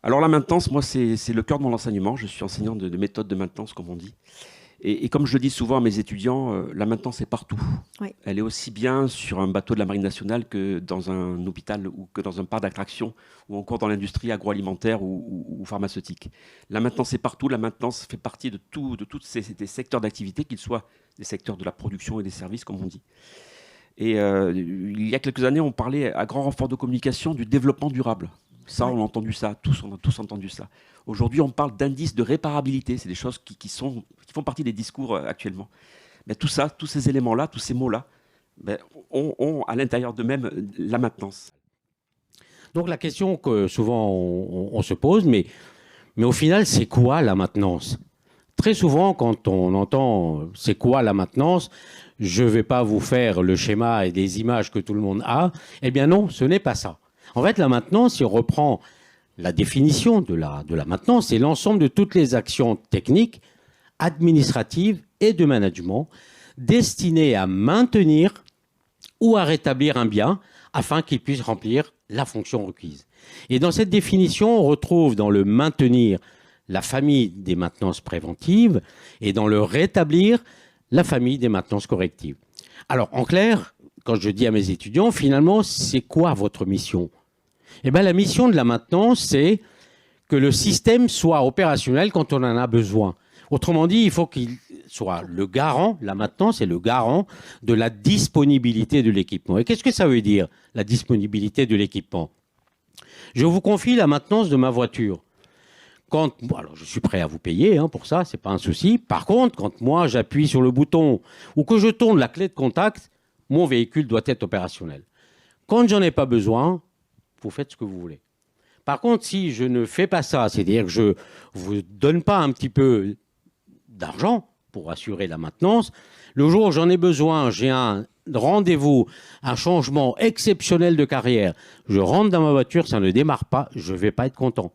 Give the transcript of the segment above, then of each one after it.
Alors la maintenance, moi, c'est le cœur de mon enseignement. Je suis enseignant de méthode de maintenance, comme on dit. Et comme je le dis souvent à mes étudiants, la maintenance est partout. Oui. Elle est aussi bien sur un bateau de la Marine nationale que dans un hôpital ou que dans un parc d'attractions ou encore dans l'industrie agroalimentaire ou pharmaceutique. La maintenance est partout. La maintenance fait partie de tous ces secteurs d'activité, qu'ils soient des secteurs de la production et des services, comme on dit. Et il y a quelques années, on parlait à grand renfort de communication du développement durable. Ça, Ouais. on a entendu ça, on a tous entendu ça. Aujourd'hui, on parle d'indice de réparabilité. C'est des choses qui font partie des discours actuellement. Mais tout ça, tous ces éléments-là, tous ces mots-là, ben, ont à l'intérieur d'eux-mêmes la maintenance. Donc la question que souvent on se pose, mais au final, c'est quoi la maintenance? Très souvent, quand on entend c'est quoi la maintenance, je ne vais pas vous faire le schéma et des images que tout le monde a. Eh bien non, ce n'est pas ça. En fait, la maintenance, si on reprend la définition de la maintenance, c'est l'ensemble de toutes les actions techniques, administratives et de management destinées à maintenir ou à rétablir un bien afin qu'il puisse remplir la fonction requise. Et dans cette définition, on retrouve dans le maintenir la famille des maintenances préventives et dans le rétablir la famille des maintenances correctives. Alors, en clair, quand je dis à mes étudiants, finalement, c'est quoi votre mission? Eh bien, la mission de la maintenance, c'est que le système soit opérationnel quand on en a besoin. Autrement dit, il faut qu'il soit le garant, la maintenance est le garant de la disponibilité de l'équipement. Et qu'est-ce que ça veut dire, la disponibilité de l'équipement? Je vous confie la maintenance de ma voiture. Alors je suis prêt à vous payer pour ça, c'est pas un souci. Par contre, quand moi j'appuie sur le bouton ou que je tourne la clé de contact, mon véhicule doit être opérationnel. Quand j'en ai pas besoin, vous faites ce que vous voulez. Par contre, si je ne fais pas ça, c'est-à-dire que je ne vous donne pas un petit peu d'argent pour assurer la maintenance, le jour où j'en ai besoin, j'ai un rendez-vous, un changement exceptionnel de carrière, je rentre dans ma voiture, ça ne démarre pas, je ne vais pas être content.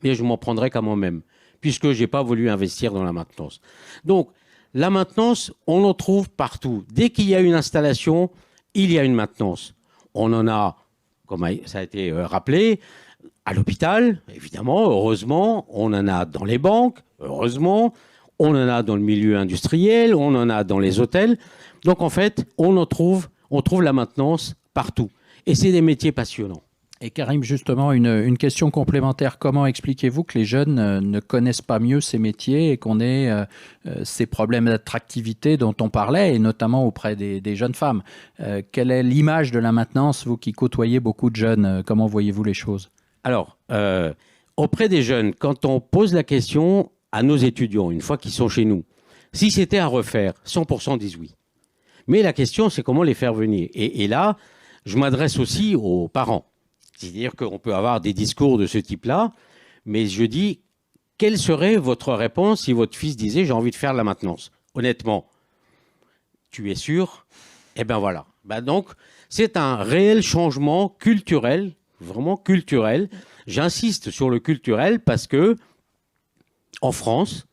Et je m'en prendrai qu'à moi-même, puisque je n'ai pas voulu investir dans la maintenance. Donc, la maintenance, on en trouve partout. Dès qu'il y a une installation, il y a une maintenance. On en a, comme ça a été rappelé, à l'hôpital, évidemment, heureusement. On en a dans les banques, heureusement. On en a dans le milieu industriel, on en a dans les hôtels. Donc, en fait, on trouve la maintenance partout. Et c'est des métiers passionnants. Et Karim, justement, une question complémentaire. Comment expliquez-vous que les jeunes ne connaissent pas mieux ces métiers et qu'on ait ces problèmes d'attractivité dont on parlait, et notamment auprès des jeunes femmes? Quelle est l'image de la maintenance, vous qui côtoyez beaucoup de jeunes? Comment voyez-vous les choses? Alors, auprès des jeunes, quand on pose la question à nos étudiants, une fois qu'ils sont chez nous, si c'était à refaire, 100% disent oui. Mais la question, c'est comment les faire venir. Et là, je m'adresse aussi aux parents. C'est-à-dire qu'on peut avoir des discours de ce type-là, mais je dis, quelle serait votre réponse si votre fils disait « j'ai envie de faire de la maintenance ». Honnêtement, tu es sûr? Eh bien voilà. Donc, c'est un réel changement culturel, vraiment culturel. J'insiste sur le culturel parce que, en France,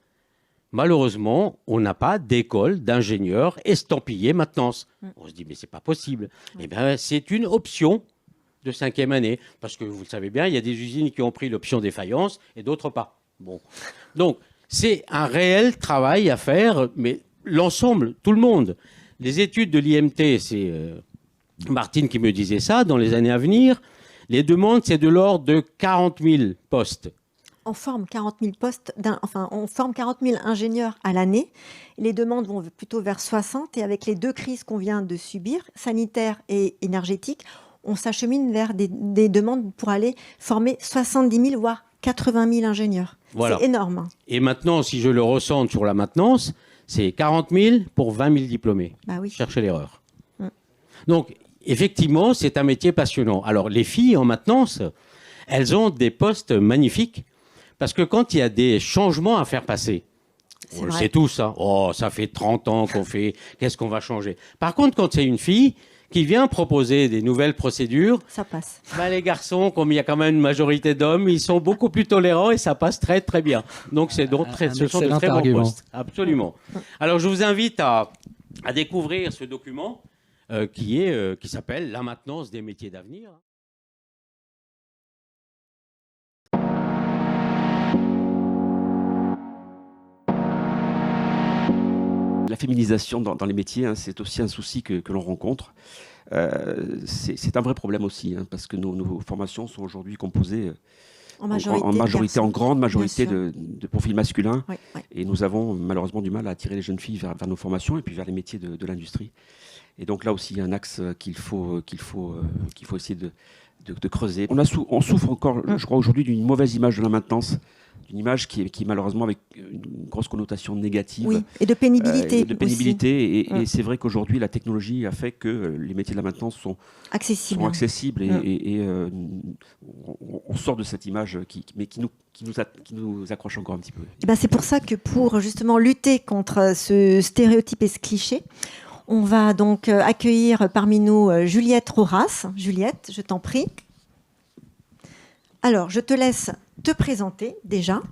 malheureusement, on n'a pas d'école d'ingénieurs estampillés maintenance. On se dit, mais c'est pas possible. Eh bien, c'est une option de 5e année. Parce que vous le savez bien, il y a des usines qui ont pris l'option défaillance et d'autres pas. Bon. Donc, c'est un réel travail à faire, mais l'ensemble, tout le monde. Les études de l'IMT, c'est Martine qui me disait ça, dans les années à venir, les demandes, c'est de l'ordre de 40 000 postes. On forme 40 000 on forme 40 000 ingénieurs à l'année. Les demandes vont plutôt vers 60, et avec les deux crises qu'on vient de subir, sanitaire et énergétique, on s'achemine vers des demandes pour aller former 70 000, voire 80 000 ingénieurs. Voilà. C'est énorme. Et maintenant, si je le ressens sur la maintenance, c'est 40 000 pour 20 000 diplômés. Bah oui. Cherchez l'erreur. Donc, effectivement, c'est un métier passionnant. Alors, les filles en maintenance, elles ont des postes magnifiques parce que quand il y a des changements à faire passer, on le sait tous, hein. Oh, ça fait 30 ans qu'on fait, qu'est-ce qu'on va changer? Par contre, quand c'est une fille qui vient proposer des nouvelles procédures, ça passe. Les garçons, comme il y a quand même une majorité d'hommes, ils sont beaucoup plus tolérants et ça passe très très bien. Donc ce sont de très bons postes. Absolument. Alors je vous invite à découvrir ce document qui s'appelle « La maintenance des métiers d'avenir ». féminisation dans les métiers, hein, c'est aussi un souci que l'on rencontre. C'est un vrai problème aussi, hein, parce que nos formations sont aujourd'hui composées En majorité, en grande majorité bien sûr. de profils masculins. Oui, oui. Et nous avons malheureusement du mal à attirer les jeunes filles vers nos formations et puis vers les métiers de l'industrie. Et donc là aussi, il y a un axe qu'il faut essayer de creuser. On souffre encore, je crois, aujourd'hui d'une mauvaise image de la maintenance, d'une image qui est malheureusement avec une grosse connotation négative. Oui, et de pénibilité. Et c'est vrai qu'aujourd'hui, la technologie a fait que les métiers de la maintenance sont accessibles et on sort de cette image qui nous accroche encore un petit peu. Et ben c'est pour ça que pour justement lutter contre ce stéréotype et ce cliché, on va donc accueillir parmi nous Juliette Roras. Juliette, je t'en prie. Alors, je te laisse te présenter déjà.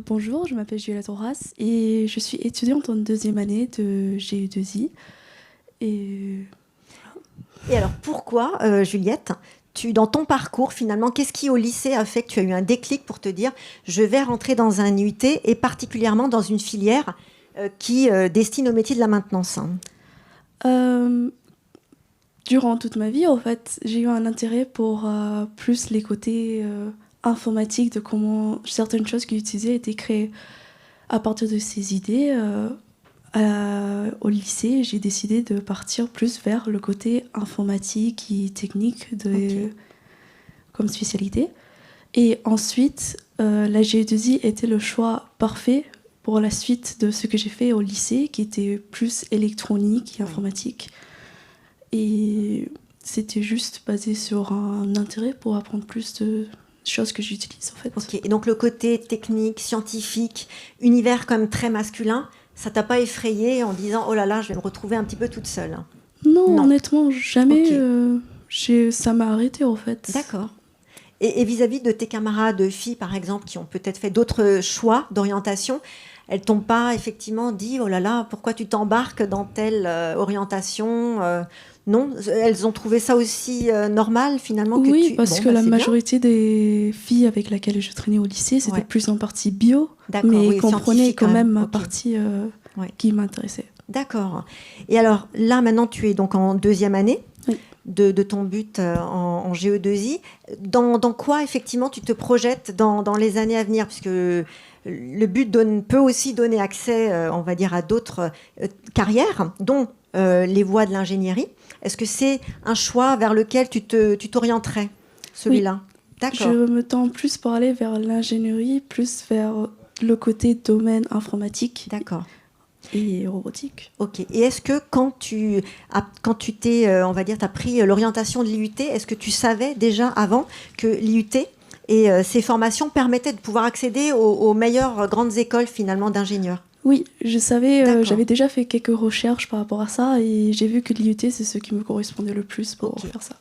Bonjour, je m'appelle Juliette Roras et je suis étudiante en 2e année de GE2I. Et alors, pourquoi, Juliette, dans ton parcours, finalement, qu'est-ce qui au lycée a fait que tu as eu un déclic pour te dire je vais rentrer dans un IUT et particulièrement dans une filière qui destine au métier de la maintenance? Durant toute ma vie, en fait, j'ai eu un intérêt pour plus les côtés informatiques, de comment certaines choses que j'utilisais étaient créées. À partir de ces idées, au lycée, j'ai décidé de partir plus vers le côté informatique et technique comme spécialité. Et ensuite, la GE2I était le choix parfait pour la suite de ce que j'ai fait au lycée, qui était plus électronique et informatique. Et c'était juste basé sur un intérêt pour apprendre plus de choses que j'utilise, en fait. Ok, et donc le côté technique, scientifique, univers comme très masculin, ça t'a pas effrayé en disant « Oh là là, je vais me retrouver un petit peu toute seule ». Non, honnêtement, jamais. Ça m'a arrêtée, en fait. D'accord. Et vis-à-vis de tes camarades filles, par exemple, qui ont peut-être fait d'autres choix d'orientation, elles t'ont pas effectivement dit « Oh là là, pourquoi tu t'embarques dans telle orientation ?» Non, elles ont trouvé ça aussi normal finalement que Oui, parce que la majorité des filles avec lesquelles je traînais au lycée, c'était plus en partie bio, mais comprenaient quand même ma partie qui m'intéressait. D'accord. Et alors là, maintenant, tu es donc en 2e année de ton but en GE2I. Dans quoi, effectivement, tu te projettes dans les années à venir? Puisque le but peut aussi donner accès, on va dire, à d'autres carrières, dont les voies de l'ingénierie. Est-ce que c'est un choix vers lequel tu t'orienterais, celui-là? Oui. D'accord. Je me tends plus pour aller vers l'ingénierie, plus vers le côté domaine informatique. D'accord. Et robotique. Ok. Et est-ce que quand tu t'es, on va dire, t'as pris l'orientation de l'IUT, est-ce que tu savais déjà avant que l'IUT et ces formations permettaient de pouvoir accéder aux meilleures grandes écoles finalement d'ingénieurs? Oui, je savais, j'avais déjà fait quelques recherches par rapport à ça et j'ai vu que l'IUT, c'est ce qui me correspondait le plus pour faire ça.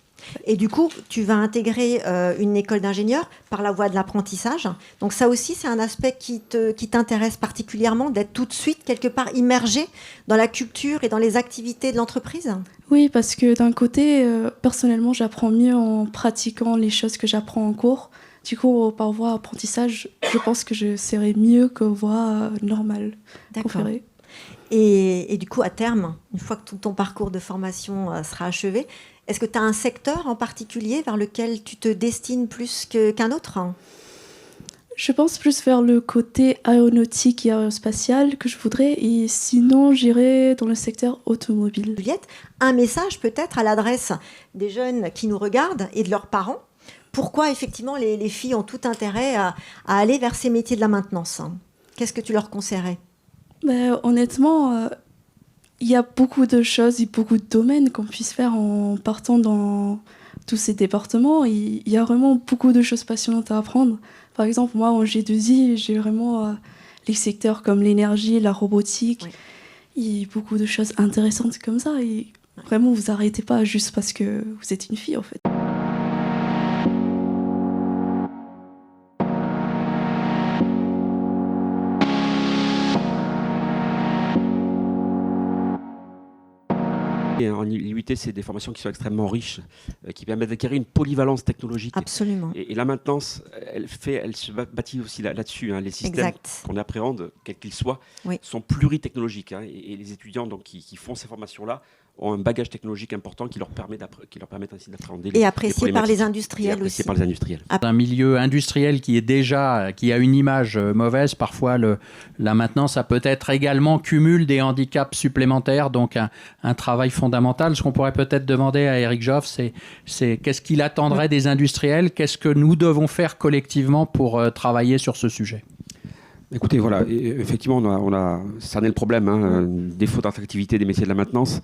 Et du coup, tu vas intégrer une école d'ingénieur par la voie de l'apprentissage. Donc ça aussi, c'est un aspect qui t'intéresse particulièrement, d'être tout de suite quelque part immergé dans la culture et dans les activités de l'entreprise? Oui, parce que d'un côté, personnellement, j'apprends mieux en pratiquant les choses que j'apprends en cours. Du coup, par voie apprentissage, je pense que je serai mieux que voie normale, conférée. Et du coup, à terme, une fois que tout ton parcours de formation sera achevé, est-ce que tu as un secteur en particulier vers lequel tu te destines plus qu'un autre? Je pense plus vers le côté aéronautique et aérospatial que je voudrais, et sinon j'irai dans le secteur automobile. Juliette, un message peut-être à l'adresse des jeunes qui nous regardent et de leurs parents. Pourquoi effectivement les filles ont tout intérêt à aller vers ces métiers de la maintenance? Qu'est-ce que tu leur conseillerais? Honnêtement, il y a beaucoup de choses et beaucoup de domaines qu'on puisse faire en partant dans tous ces départements. Il y a vraiment beaucoup de choses passionnantes à apprendre. Par exemple, moi, en G2I, j'ai vraiment les secteurs comme l'énergie, la robotique, et beaucoup de choses intéressantes comme ça. Et vraiment, vous arrêtez pas juste parce que vous êtes une fille, en fait. Et en IUT, c'est des formations qui sont extrêmement riches, qui permettent d'acquérir une polyvalence technologique. Absolument. Et la maintenance, elle se bâtit aussi là-dessus. Les systèmes qu'on appréhende, quels qu'ils soient, sont pluritechnologiques. Et les étudiants donc, qui font ces formations-là ont un bagage technologique important qui leur permet ainsi d'appréhender et apprécié par les industriels aussi. Par les industriels. Un milieu industriel qui a une image mauvaise, parfois la maintenance, ça peut être également cumul des handicaps supplémentaires, donc un travail fondamental. Ce qu'on pourrait peut-être demander à Éric Joffre, c'est qu'est-ce qu'il attendrait des industriels, qu'est-ce que nous devons faire collectivement pour travailler sur ce sujet ? Écoutez, voilà, effectivement, on a cerné le problème, défaut d'attractivité des métiers de la maintenance.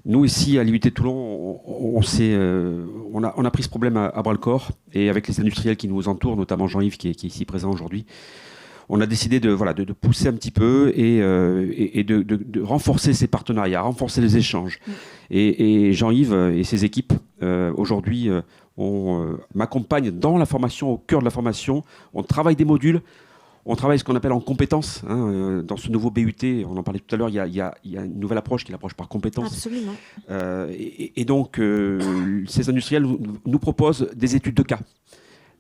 Nous, ici, à l'IUT de Toulon, on a pris ce problème à bras-le-corps, et avec les industriels qui nous entourent, notamment Jean-Yves qui est ici présent aujourd'hui, on a décidé de pousser un petit peu et de renforcer ces partenariats, renforcer les échanges. Et Jean-Yves et ses équipes, aujourd'hui, m'accompagnent dans la formation, au cœur de la formation. On travaille des modules. On travaille ce qu'on appelle en compétences. Dans ce nouveau BUT, on en parlait tout à l'heure, il y a une nouvelle approche qui est l'approche par compétences. Absolument. Et donc, ces industriels nous proposent des études de cas,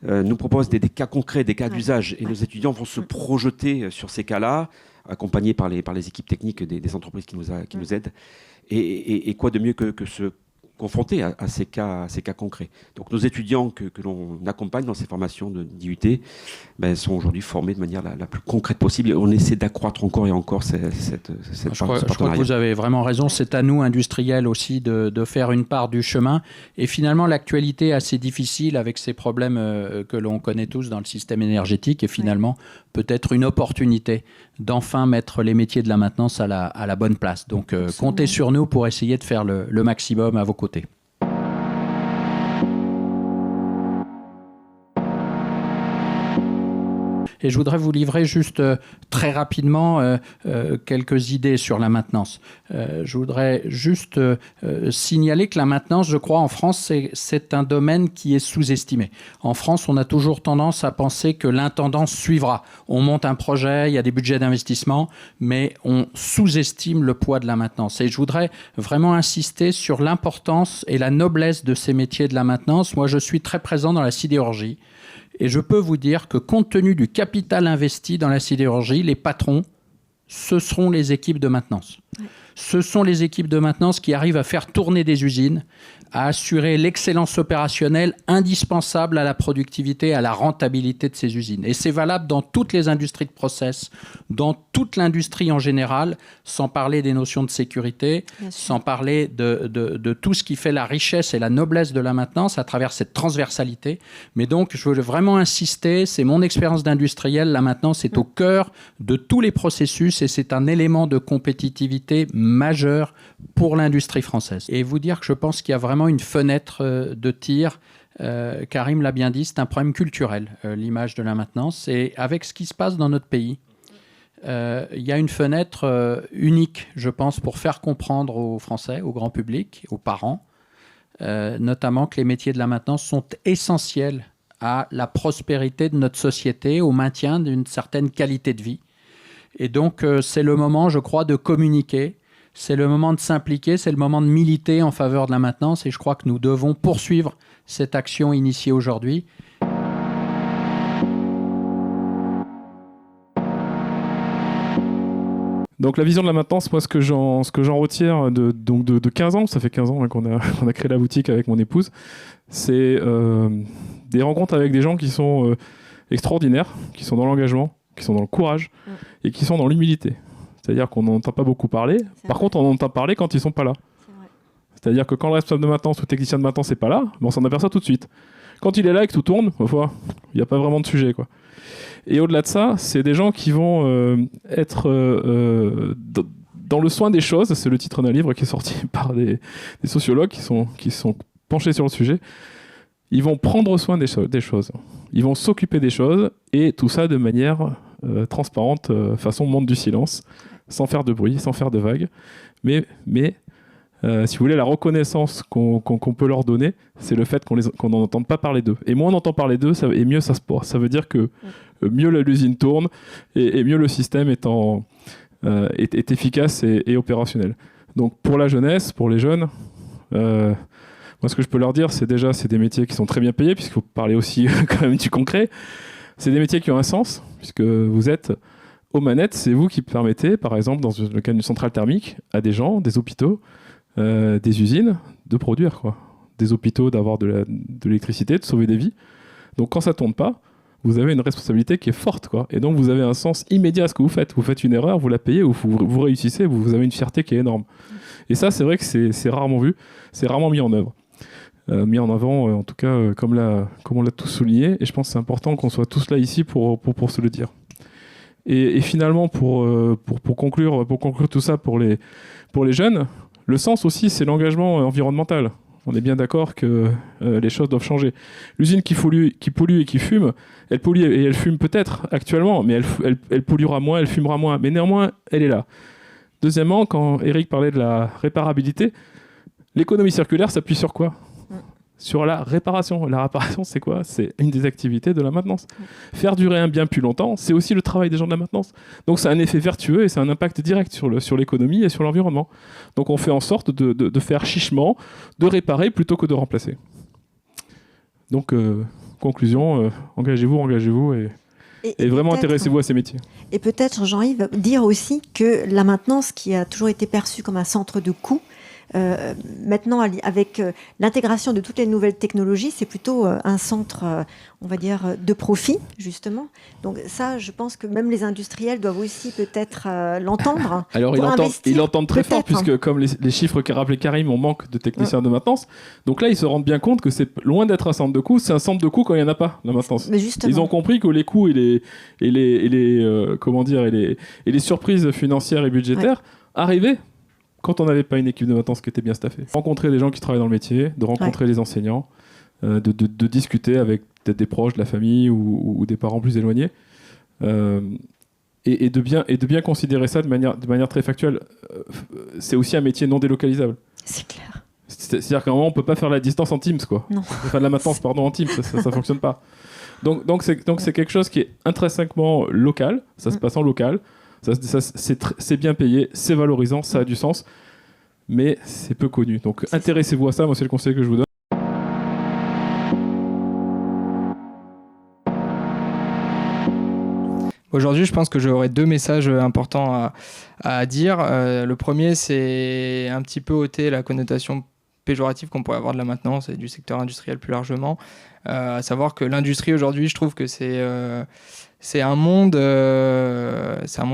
nous proposent des cas concrets, des cas d'usage. Et nos étudiants vont se projeter sur ces cas-là, accompagnés par les équipes techniques des entreprises qui nous aident. Et quoi de mieux que se confrontés à ces cas concrets. Donc nos étudiants que l'on accompagne dans ces formations d'IUT sont aujourd'hui formés de manière la plus concrète possible, et on essaie d'accroître encore et encore cette je crois que vous avez vraiment raison. C'est à nous, industriels aussi, de faire une part du chemin. Et finalement, l'actualité est assez difficile avec ces problèmes que l'on connaît tous dans le système énergétique, et finalement, peut-être une opportunité d'enfin mettre les métiers de la maintenance à la bonne place. Donc, comptez sur nous pour essayer de faire le maximum à vos côtés. Et je voudrais vous livrer juste très rapidement quelques idées sur la maintenance. Je voudrais juste signaler que la maintenance, je crois, en France, c'est un domaine qui est sous-estimé. En France, on a toujours tendance à penser que l'intendance suivra. On monte un projet, il y a des budgets d'investissement, mais on sous-estime le poids de la maintenance. Et je voudrais vraiment insister sur l'importance et la noblesse de ces métiers de la maintenance. Moi, je suis très présent dans la sidérurgie. Et je peux vous dire que compte tenu du capital investi dans la sidérurgie, les patrons, ce seront les équipes de maintenance. Ce sont les équipes de maintenance qui arrivent à faire tourner des usines, à assurer l'excellence opérationnelle indispensable à la productivité, à la rentabilité de ces usines. Et c'est valable dans toutes les industries de process, dans toute l'industrie en général, sans parler des notions de sécurité, sans parler de tout ce qui fait la richesse et la noblesse de la maintenance à travers cette transversalité. Mais donc, je veux vraiment insister, c'est mon expérience d'industriel, la maintenance est au cœur de tous les processus et c'est un élément de compétitivité majeur pour l'industrie française. Et vous dire que je pense qu'il y a vraiment une fenêtre de tir. Karim l'a bien dit, c'est un problème culturel, l'image de la maintenance. Et avec ce qui se passe dans notre pays, il y a une fenêtre unique, je pense, pour faire comprendre aux Français, au grand public, aux parents, notamment que les métiers de la maintenance sont essentiels à la prospérité de notre société, au maintien d'une certaine qualité de vie. Et donc, c'est le moment, je crois, de communiquer. C'est le moment de s'impliquer, c'est le moment de militer en faveur de la maintenance et je crois que nous devons poursuivre cette action initiée aujourd'hui. Donc la vision de la maintenance, moi ce que j'en retiens de 15 ans, ça fait 15 ans qu'on a créé la boutique avec mon épouse, c'est des rencontres avec des gens qui sont extraordinaires, qui sont dans l'engagement, qui sont dans le courage et qui sont dans l'humilité. C'est-à-dire qu'on n'entend pas beaucoup parler. Par contre, on entend parler quand ils ne sont pas là. C'est-à-dire que quand le responsable de maintenance ou le technicien de maintenance n'est pas là, on s'en aperçoit tout de suite. Quand il est là et que tout tourne, il n'y a pas vraiment de sujet, quoi. Et au-delà de ça, c'est des gens qui vont être dans le soin des choses. C'est le titre d'un livre qui est sorti par des sociologues qui sont penchés sur le sujet. Ils vont prendre soin des choses. Ils vont s'occuper des choses et tout ça de manière transparente, façon monde du silence, sans faire de bruit, sans faire de vagues. Mais si vous voulez, la reconnaissance qu'on peut leur donner, c'est le fait qu'on n'en entende pas parler d'eux. Et moins on entend parler d'eux, et mieux ça se porte. Ça veut dire que mieux l'usine tourne et mieux le système est efficace et opérationnel. Donc pour la jeunesse, pour les jeunes, moi ce que je peux leur dire, c'est déjà c'est des métiers qui sont très bien payés, puisqu'il faut parler aussi quand même du concret. C'est des métiers qui ont un sens, puisque vous êtes aux manettes, c'est vous qui permettez, par exemple dans le cas d'une centrale thermique, à des gens, des hôpitaux, des usines, de produire, quoi. Des hôpitaux d'avoir de l'électricité, de sauver des vies. Donc quand ça tourne pas, vous avez une responsabilité qui est forte, quoi. Et donc vous avez un sens immédiat à ce que vous faites. Vous faites une erreur, vous la payez, ou vous réussissez, vous avez une fierté qui est énorme. Et ça, c'est vrai que c'est rarement vu, c'est rarement mis en œuvre. Mis en avant, en tout cas, comme on l'a tous souligné. Et je pense que c'est important qu'on soit tous là ici pour se le dire. Et finalement, pour conclure tout ça pour les jeunes, le sens aussi, c'est l'engagement environnemental. On est bien d'accord que les choses doivent changer. L'usine qui pollue et qui fume, elle pollue et elle fume peut-être actuellement, mais elle polluera moins, elle fumera moins. Mais néanmoins, elle est là. Deuxièmement, quand Eric parlait de la réparabilité, l'économie circulaire s'appuie sur quoi ? Sur la réparation. La réparation, c'est quoi ? C'est une des activités de la maintenance. Faire durer un bien plus longtemps, c'est aussi le travail des gens de la maintenance. Donc c'est un effet vertueux et c'est un impact direct sur l'économie et sur l'environnement. Donc on fait en sorte de faire chichement, de réparer plutôt que de remplacer. Donc conclusion, engagez-vous et vraiment intéressez-vous à ces métiers. Et peut-être, Jean-Yves, dire aussi que la maintenance, qui a toujours été perçue comme un centre de coût, maintenant, avec l'intégration de toutes les nouvelles technologies, c'est plutôt un centre, on va dire, de profit, justement. Donc ça, je pense que même les industriels doivent aussi peut-être l'entendre. Alors, ils l'entendent très fort, puisque comme les chiffres qu'a rappelé Karim, on manque de techniciens de maintenance. Donc là, ils se rendent bien compte que c'est loin d'être un centre de coût, c'est un centre de coût quand il n'y en a pas, la maintenance. Mais justement. Ils ont compris que les coûts et les surprises financières et budgétaires arrivaient quand on n'avait pas une équipe de maintenance qui était bien staffée. Rencontrer des gens qui travaillent dans le métier, de rencontrer les enseignants, de discuter avec peut-être des proches de la famille ou des parents plus éloignés, et de bien considérer ça de manière très factuelle. C'est aussi un métier non délocalisable. C'est clair. C'est-à-dire qu'à un moment, on ne peut pas faire la distance en Teams, quoi. Non. Enfin, de la maintenance, en Teams, ça ne fonctionne pas. Donc c'est quelque chose qui est intrinsèquement local, ça se passe en local. C'est bien payé, c'est valorisant, ça a du sens, mais c'est peu connu. Donc intéressez-vous à ça, moi c'est le conseil que je vous donne. Aujourd'hui, je pense que j'aurais deux messages importants à dire. Le premier, c'est un petit peu ôter la connotation péjorative qu'on pourrait avoir de la maintenance et du secteur industriel plus largement. À savoir que l'industrie aujourd'hui, je trouve que c'est un monde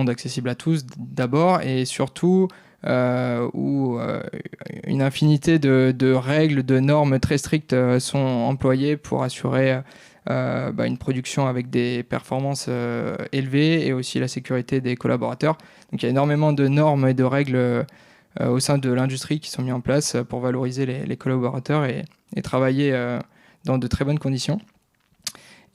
accessible à tous d'abord, et surtout où une infinité de règles, de normes très strictes sont employées pour assurer une production avec des performances élevées et aussi la sécurité des collaborateurs. Donc il y a énormément de normes et de règles au sein de l'industrie qui sont mises en place pour valoriser les collaborateurs et travailler dans de très bonnes conditions.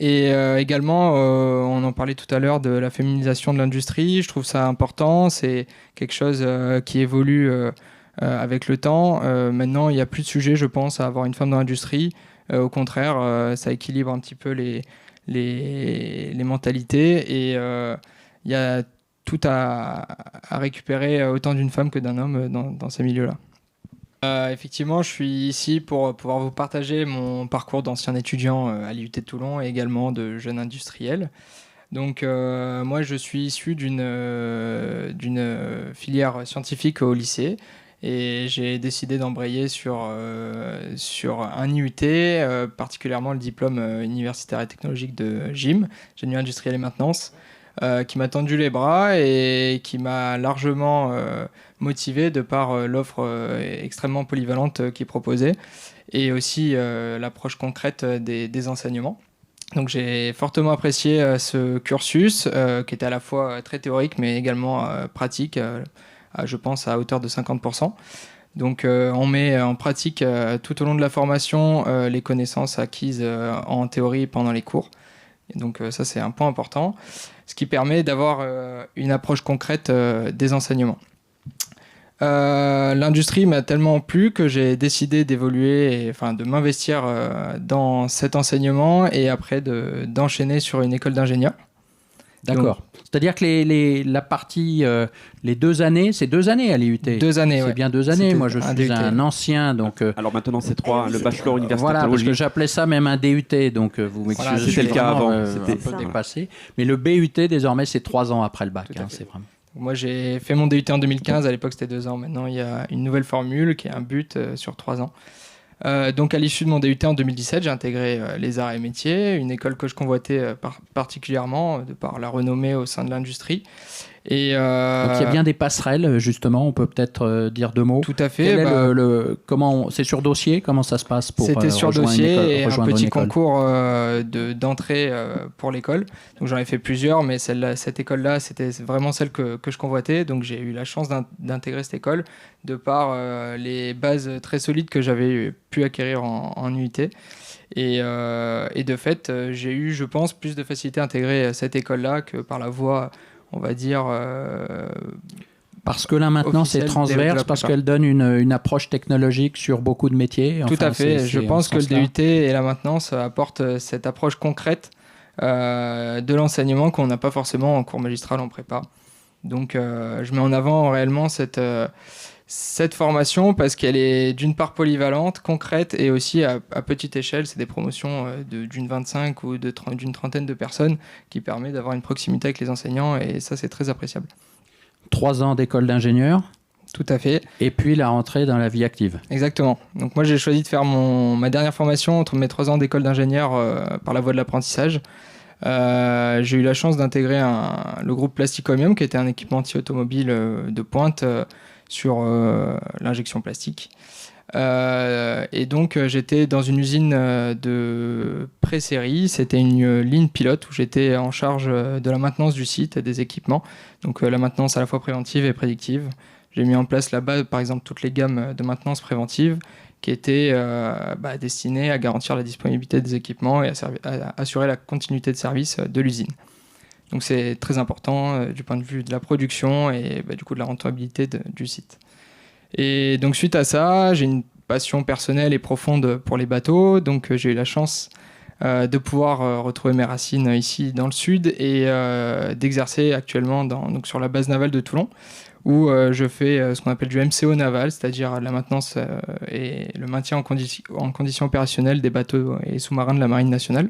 Et également, on en parlait tout à l'heure de la féminisation de l'industrie. Je trouve ça important. C'est quelque chose qui évolue avec le temps. Maintenant, il n'y a plus de sujet, je pense, à avoir une femme dans l'industrie. Au contraire, ça équilibre un petit peu les mentalités. Et il y a tout à récupérer autant d'une femme que d'un homme dans ces milieux-là. Effectivement, je suis ici pour pouvoir vous partager mon parcours d'ancien étudiant à l'IUT de Toulon et également de jeune industriel. Donc moi, je suis issu d'une filière scientifique au lycée et j'ai décidé d'embrayer sur un IUT, particulièrement le diplôme universitaire et technologique de GIM, Génie industriel et maintenance, qui m'a tendu les bras et qui m'a largement motivé de par l'offre extrêmement polyvalente qui est proposée et aussi l'approche concrète des enseignements. Donc j'ai fortement apprécié ce cursus qui était à la fois très théorique mais également pratique, je pense à hauteur de 50%. Donc on met en pratique tout au long de la formation les connaissances acquises en théorie pendant les cours. Et donc ça c'est un point important, ce qui permet d'avoir une approche concrète des enseignements. L'industrie m'a tellement plu que j'ai décidé d'évoluer, de m'investir dans cet enseignement et après d'enchaîner sur une école d'ingénieur. D'accord. C'est-à-dire que la partie, les 2 années, c'est 2 années à l'IUT. 2 années, C'est bien 2 années. Moi, je suis DUT. un ancien, donc... Alors maintenant, c'est 3, le bachelor universitaire Voilà, parce que technologique. j'appelais ça même un DUT, donc vous m'excusez. Voilà, c'était le cas avant. Un C'était peu ça. dépassé. Mais le BUT, désormais, c'est 3 ans après le bac. Tout à fait. C'est vraiment... Moi, j'ai fait mon DUT en 2015. À l'époque, c'était 2 ans. Maintenant, il y a une nouvelle formule qui est un but sur 3 ans. Donc, à l'issue de mon DUT en 2017, j'ai intégré les arts et métiers, une école que je convoitais particulièrement de par la renommée au sein de l'industrie. Et, Donc il y a bien des passerelles, justement, on peut peut-être dire 2 mots. Tout à fait. Quel est comment c'est sur dossier? Comment ça se passe pour C'était sur rejoindre dossier une école, et un rejoindre petit une école? concours d'entrée pour l'école. Donc j'en ai fait plusieurs, mais cette école-là, c'était vraiment celle que je convoitais. Donc j'ai eu la chance d'intégrer cette école de par les bases très solides que j'avais pu acquérir en UT. Et de fait, j'ai eu, je pense, plus de facilité à intégrer cette école-là que par la voie, on va dire... Parce que là maintenant c'est officielle transverse, parce qu'elle donne une approche technologique sur beaucoup de métiers. Tout à fait. Je pense que le DUT DUT et la maintenance apportent cette approche concrète de l'enseignement qu'on n'a pas forcément en cours magistral en prépa. Donc je mets en avant réellement cette formation parce qu'elle est d'une part polyvalente, concrète et aussi à petite échelle. C'est des promotions d'une 25 ou d'une trentaine de personnes qui permet d'avoir une proximité avec les enseignants et ça c'est très appréciable. 3 ans d'école d'ingénieur. Tout à fait. Et puis la rentrée dans la vie active. Exactement. Donc moi j'ai choisi de faire ma dernière formation entre mes 3 ans d'école d'ingénieur par la voie de l'apprentissage. J'ai eu la chance d'intégrer le groupe Plasticomium qui était un équipementier automobile de pointe sur l'injection plastique. Et donc j'étais dans une usine de pré-série, c'était une ligne pilote où j'étais en charge de la maintenance du site et des équipements, donc la maintenance à la fois préventive et prédictive. J'ai mis en place là-bas par exemple toutes les gammes de maintenance préventive qui étaient destinées à garantir la disponibilité des équipements et à assurer la continuité de service de l'usine. Donc c'est très important du point de vue de la production et du coup de la rentabilité du site. Et donc suite à ça, j'ai une passion personnelle et profonde pour les bateaux, donc j'ai eu la chance de pouvoir retrouver mes racines ici dans le sud et d'exercer actuellement donc sur la base navale de Toulon, où je fais ce qu'on appelle du MCO naval, c'est-à-dire la maintenance et le maintien en condition opérationnelle des bateaux et sous-marins de la Marine nationale.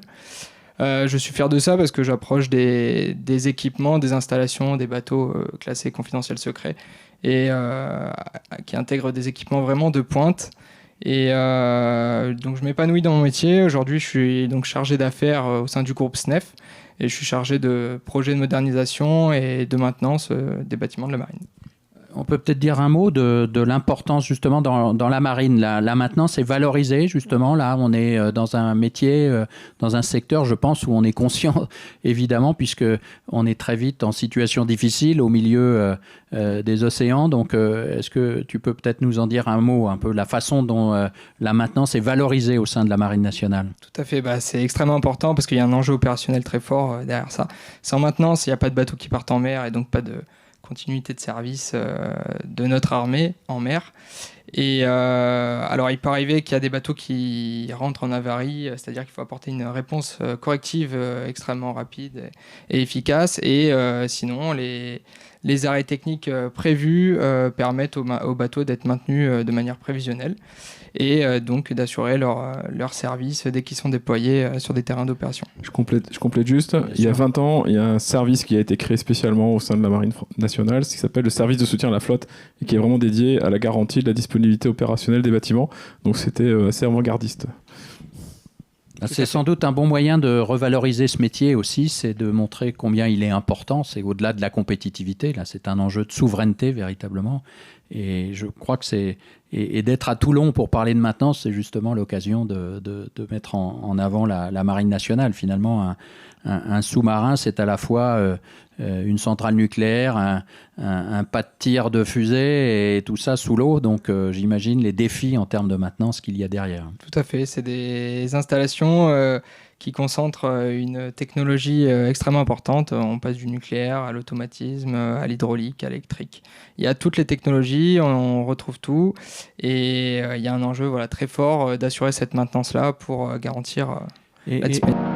Je suis fier de ça parce que j'approche des équipements, des installations, des bateaux classés confidentiels secrets et qui intègrent des équipements vraiment de pointe. Et donc je m'épanouis dans mon métier. Aujourd'hui, je suis donc chargé d'affaires au sein du groupe SNEF et je suis chargé de projets de modernisation et de maintenance des bâtiments de la marine. On peut peut-être dire un mot de l'importance justement dans la marine. La maintenance est valorisée justement. Là, on est dans un métier, dans un secteur, je pense, où on est conscient, évidemment, puisque on est très vite en situation difficile au milieu des océans. Donc, est-ce que tu peux peut-être nous en dire un mot, un peu la façon dont la maintenance est valorisée au sein de la Marine nationale? Tout à fait. C'est extrêmement important parce qu'il y a un enjeu opérationnel très fort derrière ça. Sans maintenance, il n'y a pas de bateaux qui partent en mer et donc pas de continuité de service de notre armée en mer. Et alors, il peut arriver qu'il y a des bateaux qui rentrent en avarie, c'est-à-dire qu'il faut apporter une réponse corrective extrêmement rapide et efficace. Et sinon, les arrêts techniques prévus permettent aux bateaux d'être maintenus de manière prévisionnelle et donc d'assurer leur service dès qu'ils sont déployés sur des terrains d'opération. Je complète juste. Il y a 20 ans, il y a un service qui a été créé spécialement au sein de la Marine nationale, ce qui s'appelle le service de soutien à la flotte, et qui est vraiment dédié à la garantie de la disponibilité opérationnelle des bâtiments. Donc c'était assez avant-gardiste. C'est sans doute un bon moyen de revaloriser ce métier aussi, c'est de montrer combien il est important. C'est au-delà de la compétitivité, là, c'est un enjeu de souveraineté véritablement. Et je crois que et d'être à Toulon pour parler de maintenance, c'est justement l'occasion de mettre en avant la Marine nationale. Finalement, un sous-marin, c'est à la fois une centrale nucléaire, un pas de tir de fusée et tout ça sous l'eau. Donc j'imagine les défis en termes de maintenance qu'il y a derrière. Tout à fait, c'est des installations qui concentrent une technologie extrêmement importante. On passe du nucléaire à l'automatisme, à l'hydraulique, à l'électrique. Il y a toutes les technologies, on retrouve tout. Et il y a un enjeu très fort d'assurer cette maintenance-là pour garantir la disponibilité.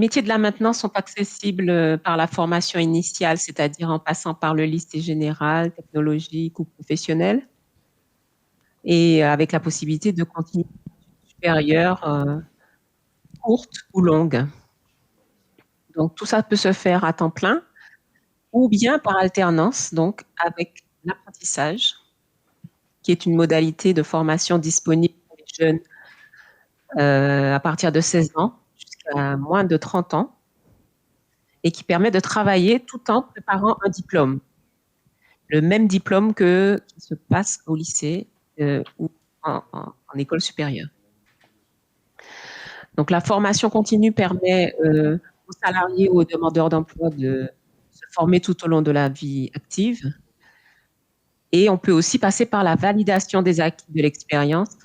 métiers de la maintenance sont accessibles par la formation initiale, c'est-à-dire en passant par le lycée général, technologique ou professionnel, et avec la possibilité de continuer supérieure courte ou longue. Donc tout ça peut se faire à temps plein ou bien par alternance, donc avec l'apprentissage, qui est une modalité de formation disponible pour les jeunes à partir de 16 ans jusqu'à moins de 30 ans et qui permet de travailler tout en préparant un diplôme. Le même diplôme qui se passe au lycée ou en école supérieure. Donc la formation continue permet aux salariés ou aux demandeurs d'emploi de se former tout au long de la vie active. Et on peut aussi passer par la validation des acquis de l'expérience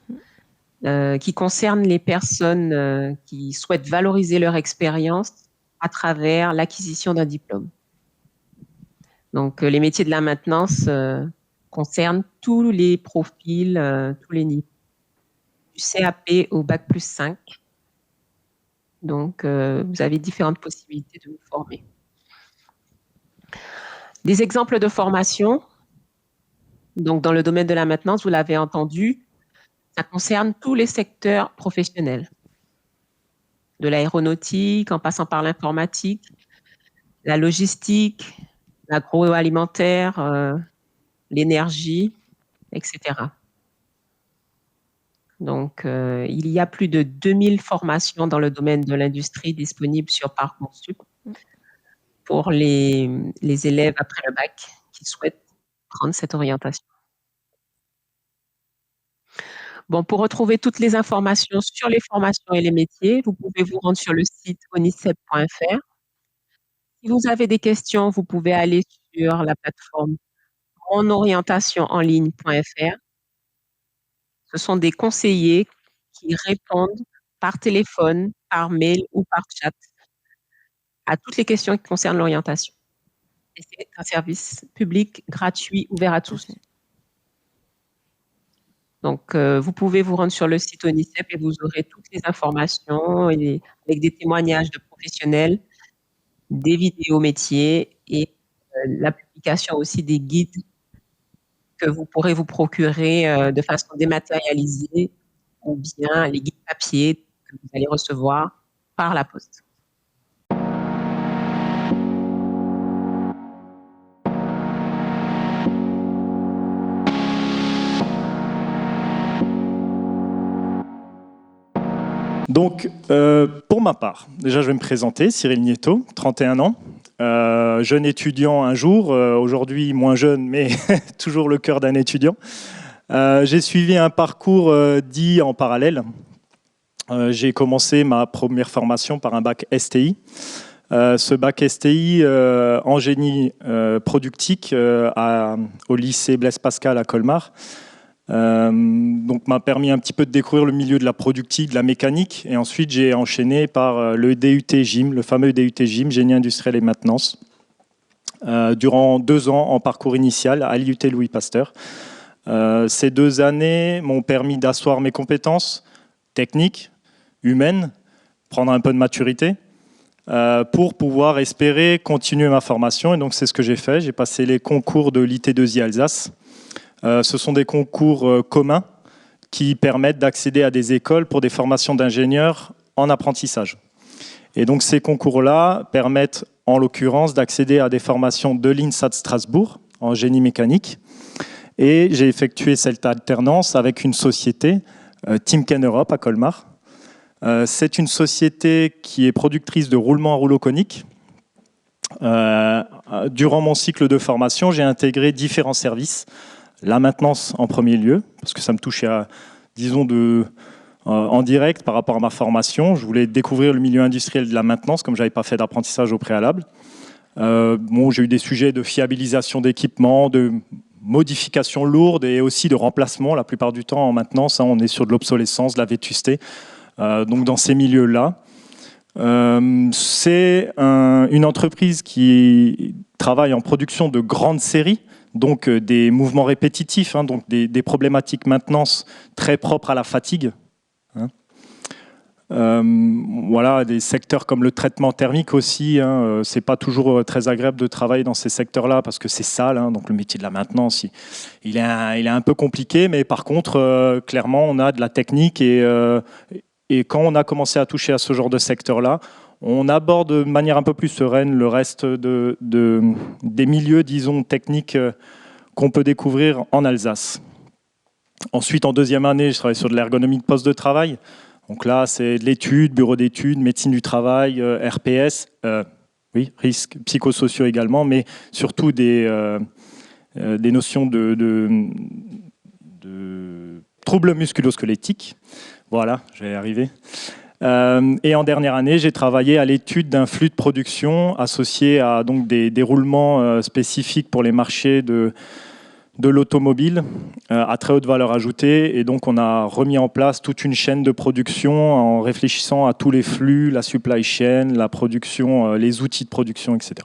qui concerne les personnes qui souhaitent valoriser leur expérience à travers l'acquisition d'un diplôme. Donc les métiers de la maintenance concernent tous les profils, tous les niveaux, du CAP au Bac+5. Donc vous avez différentes possibilités de vous former. Des exemples de formation. Donc, dans le domaine de la maintenance, vous l'avez entendu, ça concerne tous les secteurs professionnels, de l'aéronautique, en passant par l'informatique, la logistique, l'agroalimentaire, l'énergie, etc. Donc, il y a plus de 2000 formations dans le domaine de l'industrie disponibles sur Parcoursup pour les élèves après le bac qui souhaitent prendre cette orientation. Bon, pour retrouver toutes les informations sur les formations et les métiers, vous pouvez vous rendre sur le site onicep.fr. Si vous avez des questions, vous pouvez aller sur la plateforme monorientationenligne.fr. Ce sont des conseillers qui répondent par téléphone, par mail ou par chat à toutes les questions qui concernent l'orientation. Et c'est un service public gratuit, ouvert à tous. Donc, vous pouvez vous rendre sur le site ONICEP et vous aurez toutes les informations avec des témoignages de professionnels, des vidéos métiers et la publication aussi des guides que vous pourrez vous procurer de façon dématérialisée ou bien les guides papier que vous allez recevoir par la poste. Donc, pour ma part, déjà je vais me présenter, Cyril Nieto, 31 ans, jeune étudiant un jour, aujourd'hui moins jeune, mais toujours le cœur d'un étudiant. J'ai suivi un parcours dit en parallèle. J'ai commencé ma première formation par un bac STI. Ce bac STI en génie productique au lycée Blaise Pascal à Colmar. Donc m'a permis un petit peu de découvrir le milieu de la productique, de la mécanique, et ensuite j'ai enchaîné par le DUT GIM, le fameux DUT GIM, génie industriel et maintenance, durant 2 ans en parcours initial à l'IUT Louis Pasteur. Ces 2 années m'ont permis d'asseoir mes compétences techniques, humaines, prendre un peu de maturité, pour pouvoir espérer continuer ma formation, et donc c'est ce que j'ai fait. J'ai passé les concours de l'IT2I Alsace. Ce sont des concours communs qui permettent d'accéder à des écoles pour des formations d'ingénieurs en apprentissage. Et donc ces concours-là permettent en l'occurrence d'accéder à des formations de l'INSA de Strasbourg en génie mécanique. Et j'ai effectué cette alternance avec une société, Timken Europe à Colmar. C'est une société qui est productrice de roulements à rouleau conique. Durant mon cycle de formation, j'ai intégré différents services. La maintenance en premier lieu, parce que ça me touchait disons, en direct par rapport à ma formation. Je voulais découvrir le milieu industriel de la maintenance, comme je n'avais pas fait d'apprentissage au préalable. J'ai eu des sujets de fiabilisation d'équipements, de modifications lourdes et aussi de remplacement. La plupart du temps, en maintenance, on est sur de l'obsolescence, de la vétusté. Donc dans ces milieux-là. C'est une entreprise qui travaille en production de grandes séries, donc des mouvements répétitifs, donc des problématiques maintenance très propres à la fatigue. Voilà, des secteurs comme le traitement thermique aussi, hein, c'est pas toujours très agréable de travailler dans ces secteurs-là parce que c'est sale, hein, donc le métier de la maintenance, il est un peu compliqué, mais par contre, clairement, on a de la technique et quand on a commencé à toucher à ce genre de secteur-là, on aborde de manière un peu plus sereine le reste des milieux, disons, techniques qu'on peut découvrir en Alsace. Ensuite, en deuxième année, je travaille sur de l'ergonomie de poste de travail. Donc là, c'est de l'étude, bureau d'études, médecine du travail, RPS, oui, risques psychosociaux également, mais surtout des notions de troubles musculo-squelettiques. Voilà, je vais y arriver. Et en dernière année, j'ai travaillé à l'étude d'un flux de production associé à donc, des déroulements spécifiques pour les marchés de l'automobile à très haute valeur ajoutée. Et donc, on a remis en place toute une chaîne de production en réfléchissant à tous les flux, la supply chain, la production, les outils de production, etc.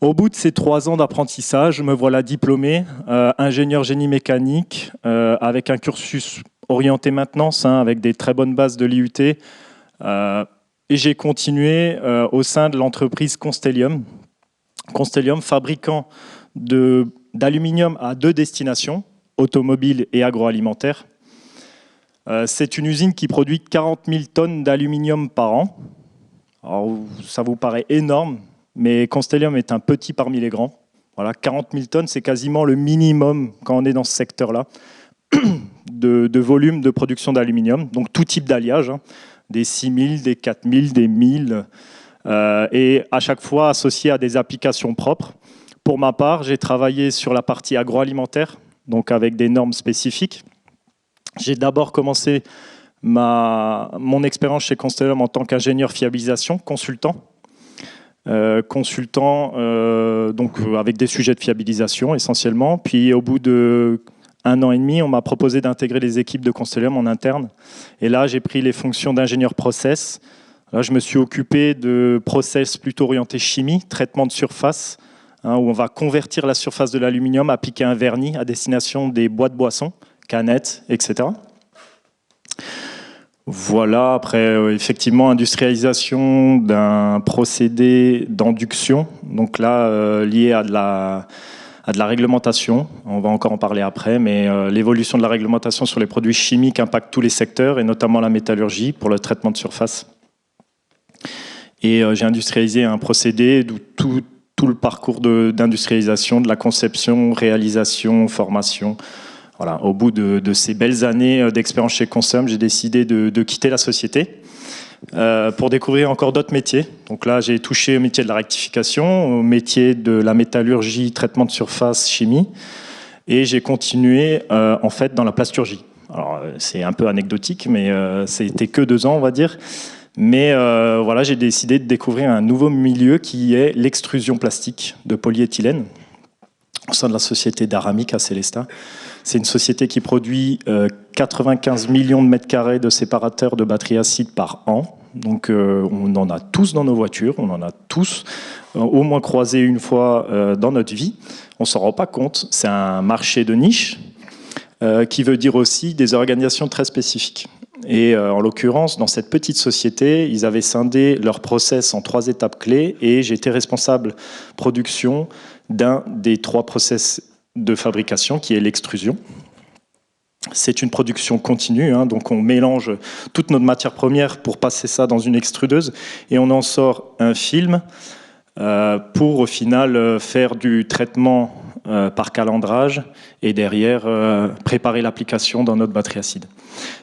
Au bout de ces 3 ans d'apprentissage, me voilà diplômé, ingénieur génie mécanique, avec un cursus orienté maintenance, hein, avec des très bonnes bases de l'IUT. Et j'ai continué au sein de l'entreprise Constellium. Constellium, fabricant d'aluminium à 2 destinations, automobile et agroalimentaire. C'est une usine qui produit 40 000 tonnes d'aluminium par an. Alors, ça vous paraît énorme, mais Constellium est un petit parmi les grands. Voilà, 40 000 tonnes, c'est quasiment le minimum quand on est dans ce secteur-là de volume de production d'aluminium. Donc tout type d'alliage, hein, des 6 000, des 4 000, des 1000, et à chaque fois associé à des applications propres. Pour ma part, j'ai travaillé sur la partie agroalimentaire, donc avec des normes spécifiques. J'ai d'abord commencé mon expérience chez Constellium en tant qu'ingénieur fiabilisation, consultant. Donc avec des sujets de fiabilisation essentiellement. Puis au bout de 1 an et demi, on m'a proposé d'intégrer les équipes de Constellium en interne. Et là, j'ai pris les fonctions d'ingénieur process. Là, je me suis occupé de process plutôt orientés chimie, traitement de surface, hein, où on va convertir la surface de l'aluminium, appliquer un vernis à destination des boîtes boissons, canettes, etc. Voilà, après, effectivement, industrialisation d'un procédé d'induction, donc là, lié à de la réglementation. On va encore en parler après, mais l'évolution de la réglementation sur les produits chimiques impacte tous les secteurs, et notamment la métallurgie, pour le traitement de surface. Et j'ai industrialisé un procédé d'où tout le parcours d'industrialisation, de la conception, réalisation, formation. Voilà, au bout de ces belles années d'expérience chez Constellium, j'ai décidé de quitter la société pour découvrir encore d'autres métiers. Donc là, j'ai touché au métier de la rectification, au métier de la métallurgie, traitement de surface, chimie, et j'ai continué en fait dans la plasturgie. Alors c'est un peu anecdotique, mais c'était que 2 ans, on va dire. Mais voilà, j'ai décidé de découvrir un nouveau milieu qui est l'extrusion plastique de polyéthylène au sein de la société d'Aramic à Célestat. C'est une société qui produit 95 millions de mètres carrés de séparateurs de batteries acides par an. Donc on en a tous dans nos voitures, on en a tous au moins croisé une fois dans notre vie. On ne s'en rend pas compte, c'est un marché de niche qui veut dire aussi des organisations très spécifiques. Et en l'occurrence, dans cette petite société, ils avaient scindé leur process en 3 étapes clés et j'étais responsable production d'un des 3 process de fabrication qui est l'extrusion. C'est une production continue, hein, donc on mélange toute notre matière première pour passer ça dans une extrudeuse et on en sort un film pour au final faire du traitement par calendrage et derrière préparer l'application dans notre batterie acide.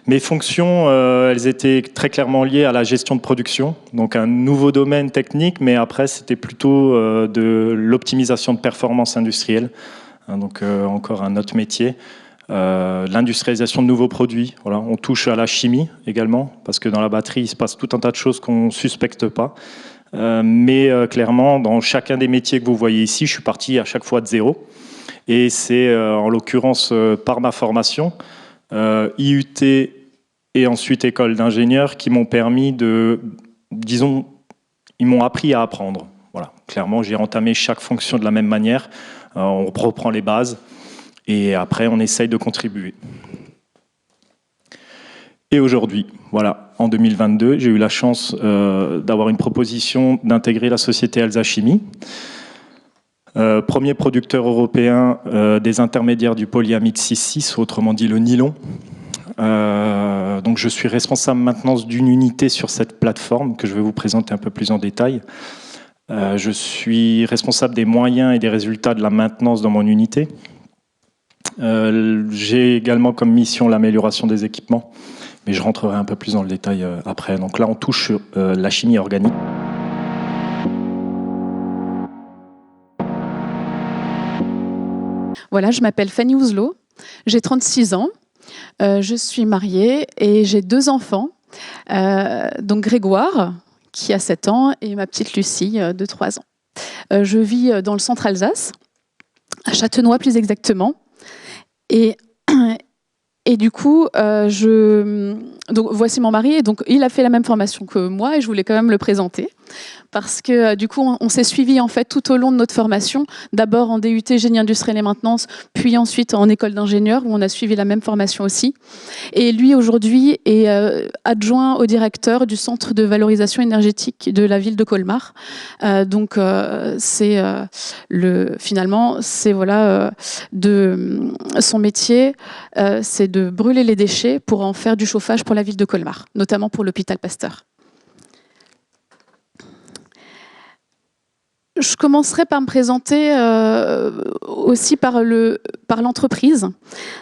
Mes fonctions, elles étaient très clairement liées à la gestion de production, donc un nouveau domaine technique, mais après c'était plutôt de l'optimisation de performance industrielle, hein, donc encore un autre métier. L'industrialisation de nouveaux produits. Voilà, on touche à la chimie également, parce que dans la batterie, il se passe tout un tas de choses qu'on ne suspecte pas. Mais clairement, dans chacun des métiers que vous voyez ici, je suis parti à chaque fois de zéro. Et c'est en l'occurrence par ma formation, IUT et ensuite école d'ingénieur, qui m'ont permis disons, ils m'ont appris à apprendre. Voilà, clairement, j'ai entamé chaque fonction de la même manière. On reprend les bases. Et après, on essaye de contribuer. Et aujourd'hui, voilà, en 2022, j'ai eu la chance d'avoir une proposition d'intégrer la société Alsa Chimie. Premier producteur européen des intermédiaires du polyamide 6,6, autrement dit le nylon. Donc je suis responsable maintenance d'une unité sur cette plateforme que je vais vous présenter un peu plus en détail. Je suis responsable des moyens et des résultats de la maintenance dans mon unité. J'ai également comme mission l'amélioration des équipements, mais je rentrerai un peu plus dans le détail après. Donc là, on touche sur la chimie organique. Voilà, je m'appelle Fanny Ouzelot, j'ai 36 ans, je suis mariée et j'ai 2 enfants. Donc Grégoire, qui a 7 ans, et ma petite Lucie, de 3 ans. Je vis dans le centre Alsace, à Châtenois plus exactement. Et du coup, donc, voici mon mari. Et donc, il a fait la même formation que moi et je voulais quand même le présenter. Parce que du coup, on s'est suivi en fait tout au long de notre formation. D'abord en DUT Génie industriel et maintenance, puis ensuite en école d'ingénieur où on a suivi la même formation aussi. Et lui aujourd'hui est adjoint au directeur du centre de valorisation énergétique de la ville de Colmar. Donc c'est finalement c'est voilà de son métier, c'est de brûler les déchets pour en faire du chauffage pour la ville de Colmar, notamment pour l'hôpital Pasteur. Je commencerai par me présenter aussi par l'entreprise,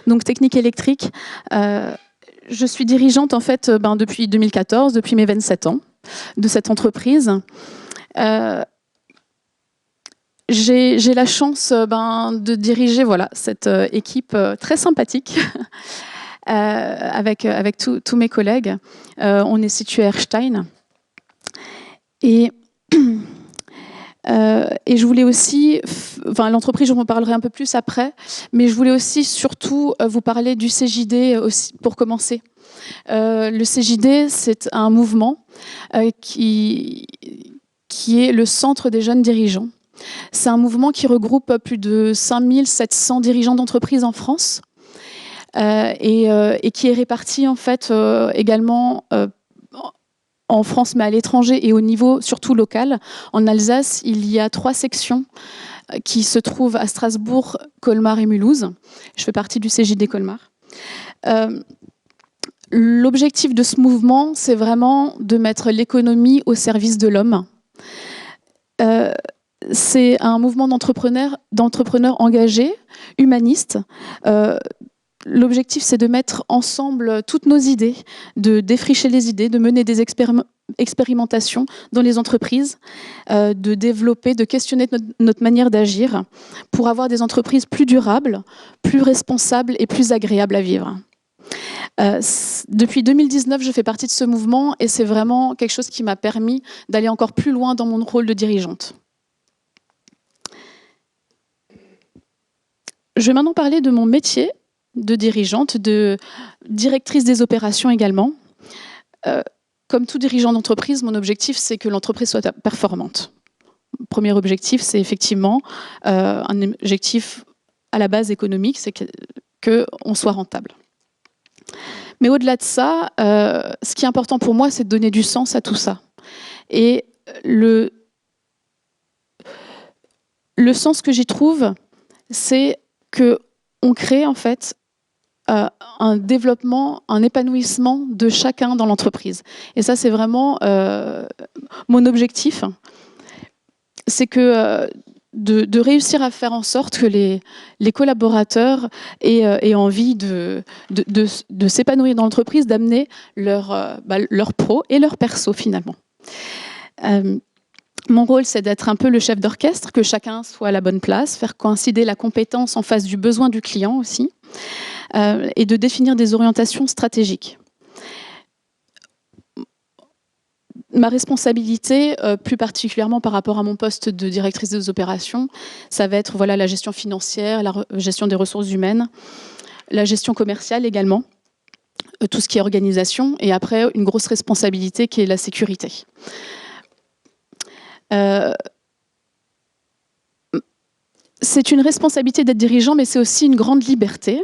donc Technique Électrique. Je suis dirigeante en fait depuis 2014, depuis mes 27 ans, de cette entreprise. J'ai la chance de diriger voilà, cette équipe très sympathique avec tous mes collègues. On est situé à Erstein. Et je voulais aussi, l'entreprise, je vous en parlerai un peu plus après, mais je voulais aussi surtout vous parler du CJD aussi, pour commencer. Le CJD, c'est un mouvement qui est le Centre des jeunes dirigeants. C'est un mouvement qui regroupe plus de 5700 dirigeants d'entreprises en France et qui est réparti en fait également en France, mais à l'étranger et au niveau surtout local. En Alsace, il y a 3 sections qui se trouvent à Strasbourg, Colmar et Mulhouse. Je fais partie du CJD Colmar. L'objectif de ce mouvement, c'est vraiment de mettre l'économie au service de l'homme. C'est un mouvement d'entrepreneurs engagés, humanistes. L'objectif, c'est de mettre ensemble toutes nos idées, de défricher les idées, de mener des expérimentations dans les entreprises, de développer, de questionner notre manière d'agir pour avoir des entreprises plus durables, plus responsables et plus agréables à vivre. Depuis 2019, je fais partie de ce mouvement et c'est vraiment quelque chose qui m'a permis d'aller encore plus loin dans mon rôle de dirigeante. Je vais maintenant parler de mon métier de dirigeante, de directrice des opérations également. Comme tout dirigeant d'entreprise, mon objectif, c'est que l'entreprise soit performante. Le premier objectif, c'est effectivement un objectif à la base économique, c'est qu'on soit rentable. Mais au-delà de ça, ce qui est important pour moi, c'est de donner du sens à tout ça. Et le sens que j'y trouve, c'est qu'on crée en fait un développement, un épanouissement de chacun dans l'entreprise. Et ça, c'est vraiment mon objectif. C'est que de réussir à faire en sorte que les collaborateurs aient envie de s'épanouir dans l'entreprise, d'amener leur pro et leur perso finalement. Mon rôle, c'est d'être un peu le chef d'orchestre, que chacun soit à la bonne place, faire coïncider la compétence en face du besoin du client aussi, et de définir des orientations stratégiques. Ma responsabilité, plus particulièrement par rapport à mon poste de directrice des opérations, ça va être la gestion financière, la gestion des ressources humaines, la gestion commerciale également, tout ce qui est organisation, et après une grosse responsabilité qui est la sécurité. C'est une responsabilité d'être dirigeant, mais c'est aussi une grande liberté.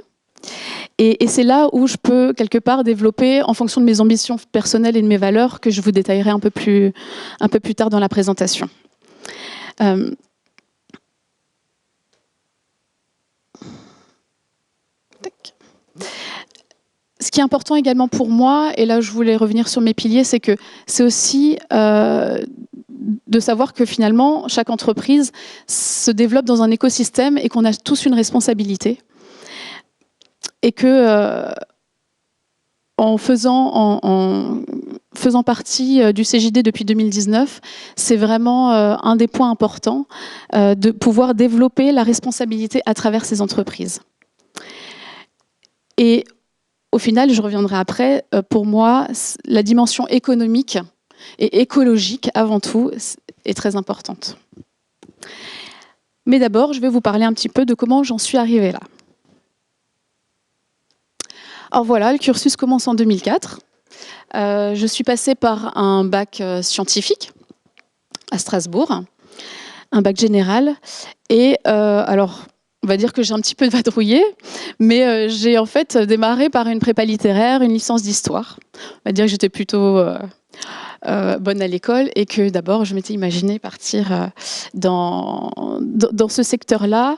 Et c'est là où je peux, quelque part, développer, en fonction de mes ambitions personnelles et de mes valeurs, que je vous détaillerai un peu plus tard dans la présentation. Ce qui est important également pour moi, et là je voulais revenir sur mes piliers, c'est que c'est aussi de savoir que finalement chaque entreprise se développe dans un écosystème et qu'on a tous une responsabilité. Et que en faisant partie du CJD depuis 2019, c'est vraiment un des points importants de pouvoir développer la responsabilité à travers ces entreprises. Et au final, je reviendrai après, pour moi, la dimension économique et écologique, avant tout, est très importante. Mais d'abord, je vais vous parler un petit peu de comment j'en suis arrivée là. Alors voilà, le cursus commence en 2004. Je suis passée par un bac scientifique à Strasbourg, un bac général. Et alors, on va dire que j'ai un petit peu vadrouillé, mais j'ai en fait démarré par une prépa littéraire, une licence d'histoire. On va dire que j'étais plutôt bonne à l'école et que d'abord je m'étais imaginé partir dans ce secteur-là.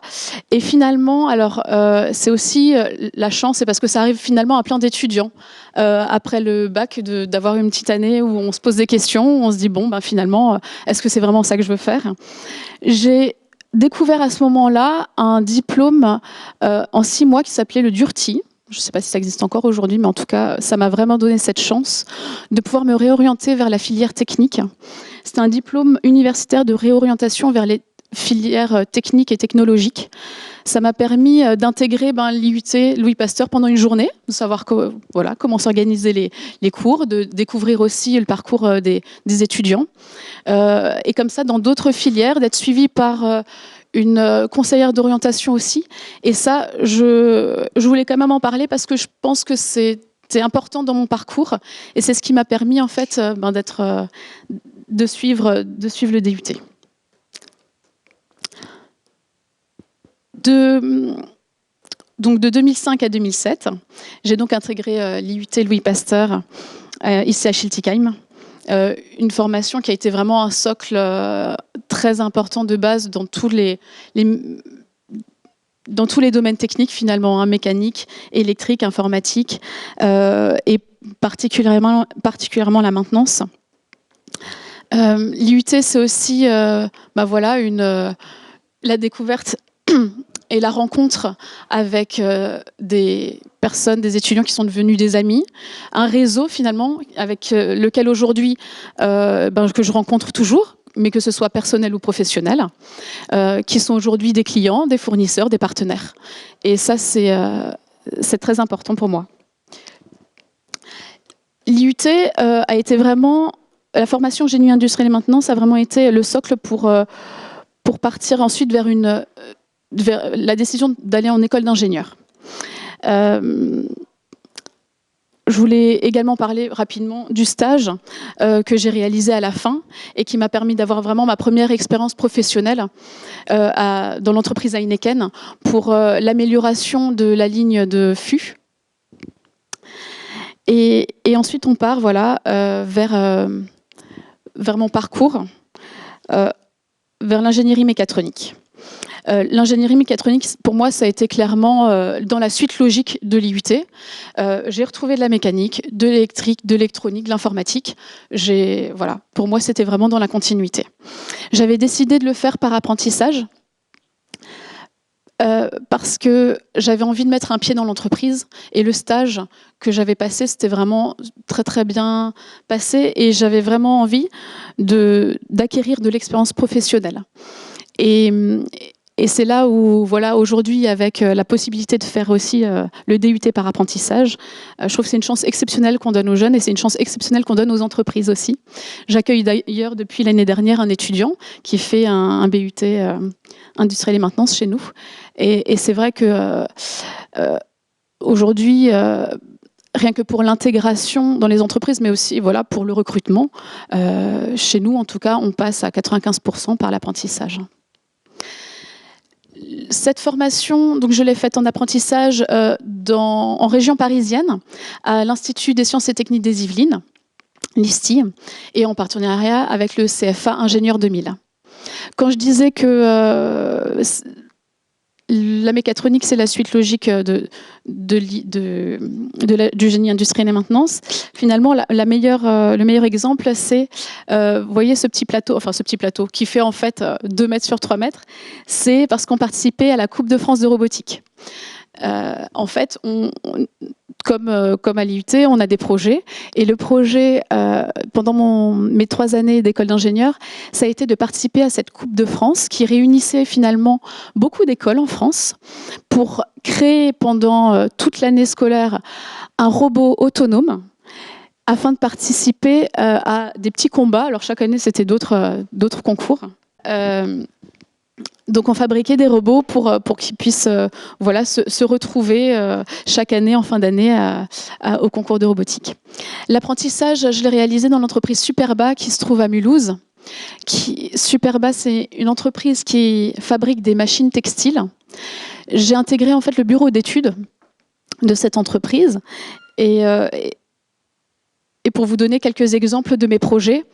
Et finalement, alors c'est aussi la chance, c'est parce que ça arrive finalement à plein d'étudiants après le bac d'avoir une petite année où on se pose des questions, où on se dit bon, ben finalement, est-ce que c'est vraiment ça que je veux faire ? J'ai découvert à ce moment-là un diplôme en 6 mois qui s'appelait le DURTI. Je ne sais pas si ça existe encore aujourd'hui, mais en tout cas, ça m'a vraiment donné cette chance de pouvoir me réorienter vers la filière technique. C'était un diplôme universitaire de réorientation vers les filières techniques et technologiques. Ça m'a permis d'intégrer l'IUT Louis Pasteur pendant une journée, de savoir comment s'organiser les cours, de découvrir aussi le parcours des étudiants. Et comme ça, dans d'autres filières, d'être suivi par une conseillère d'orientation aussi. Et ça, je voulais quand même en parler parce que je pense que c'était important dans mon parcours. Et c'est ce qui m'a permis, en fait, de suivre le DUT. Donc de 2005 à 2007, j'ai donc intégré l'IUT Louis Pasteur ici à Schiltigheim. Une formation qui a été vraiment un socle très important de base dans tous les domaines techniques finalement, mécanique, électrique, informatique et particulièrement la maintenance. L'IUT, c'est aussi la découverte et la rencontre avec des personnes, des étudiants qui sont devenus des amis, un réseau finalement avec lequel aujourd'hui que je rencontre toujours, mais que ce soit personnel ou professionnel, qui sont aujourd'hui des clients, des fournisseurs, des partenaires. Et ça, c'est très important pour moi. L'IUT a été vraiment, la formation génie industriel et maintenance a vraiment été le socle pour partir ensuite vers la décision d'aller en école d'ingénieur. Je voulais également parler rapidement du stage que j'ai réalisé à la fin et qui m'a permis d'avoir vraiment ma première expérience professionnelle dans l'entreprise Heineken pour l'amélioration de la ligne de fût. Et ensuite, on part vers mon parcours, vers l'ingénierie mécatronique. L'ingénierie mécatronique, pour moi, ça a été clairement dans la suite logique de l'IUT. J'ai retrouvé de la mécanique, de l'électrique, de l'électronique, de l'informatique. Pour moi, c'était vraiment dans la continuité. J'avais décidé de le faire par apprentissage parce que j'avais envie de mettre un pied dans l'entreprise et le stage que j'avais passé, c'était vraiment très très bien passé et j'avais vraiment envie d'acquérir de l'expérience professionnelle. Et c'est là où, aujourd'hui, avec la possibilité de faire aussi le DUT par apprentissage, je trouve que c'est une chance exceptionnelle qu'on donne aux jeunes et c'est une chance exceptionnelle qu'on donne aux entreprises aussi. J'accueille d'ailleurs depuis l'année dernière un étudiant qui fait un BUT industriel et maintenance chez nous. Et c'est vrai que aujourd'hui, rien que pour l'intégration dans les entreprises, mais aussi pour le recrutement, chez nous, en tout cas, on passe à 95% par l'apprentissage. Cette formation, donc je l'ai faite en apprentissage en région parisienne, à l'Institut des sciences et techniques des Yvelines, l'ISTI, et en partenariat avec le CFA Ingénieur 2000. Quand je disais que la mécatronique, c'est la suite logique du génie industriel et maintenance. Finalement, le meilleur exemple, c'est, vous voyez ce petit plateau qui fait en fait 2 mètres sur 3 mètres, c'est parce qu'on participait à la Coupe de France de robotique. En fait, comme à l'IUT, on a des projets. Et le projet, pendant mes 3 années d'école d'ingénieur, ça a été de participer à cette Coupe de France qui réunissait finalement beaucoup d'écoles en France pour créer pendant toute l'année scolaire un robot autonome afin de participer à des petits combats. Alors chaque année, c'était d'autres concours. Donc on fabriquait des robots pour qu'ils puissent se retrouver chaque année en fin d'année au concours de robotique. L'apprentissage, je l'ai réalisé dans l'entreprise Superba qui se trouve à Mulhouse. Superba, c'est une entreprise qui fabrique des machines textiles. J'ai intégré en fait le bureau d'études de cette entreprise et pour vous donner quelques exemples de mes projets.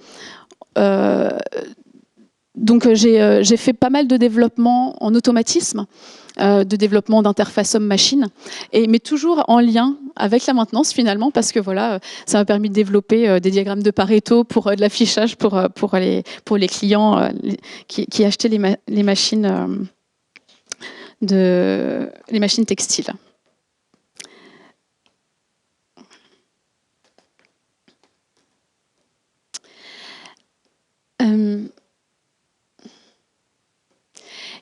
Donc j'ai fait pas mal de développement en automatisme, de développement d'interface homme-machine, mais toujours en lien avec la maintenance finalement, parce que voilà, ça m'a permis de développer des diagrammes de Pareto pour de l'affichage pour les clients qui achetaient les machines textiles.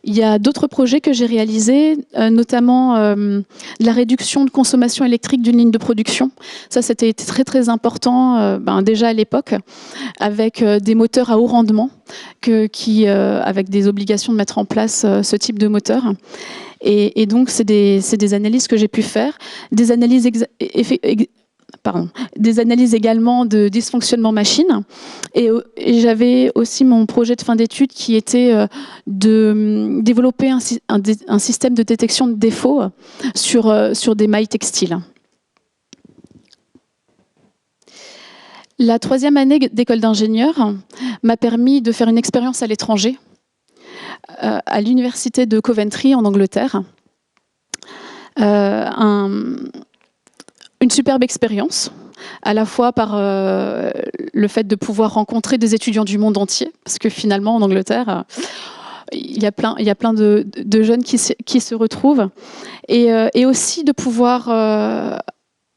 Il y a d'autres projets que j'ai réalisés, notamment la réduction de consommation électrique d'une ligne de production. Ça, c'était très très important déjà à l'époque, avec des moteurs à haut rendement, avec des obligations de mettre en place ce type de moteur. Et donc, c'est des analyses que j'ai pu faire, des analyses également de dysfonctionnement machine. Et j'avais aussi mon projet de fin d'études qui était de développer un système de détection de défauts sur des mailles textiles. La 3e année d'école d'ingénieur m'a permis de faire une expérience à l'étranger, à l'université de Coventry en Angleterre. Une superbe expérience, à la fois par le fait de pouvoir rencontrer des étudiants du monde entier, parce que finalement en Angleterre, il y a plein de jeunes qui se retrouvent, et aussi de pouvoir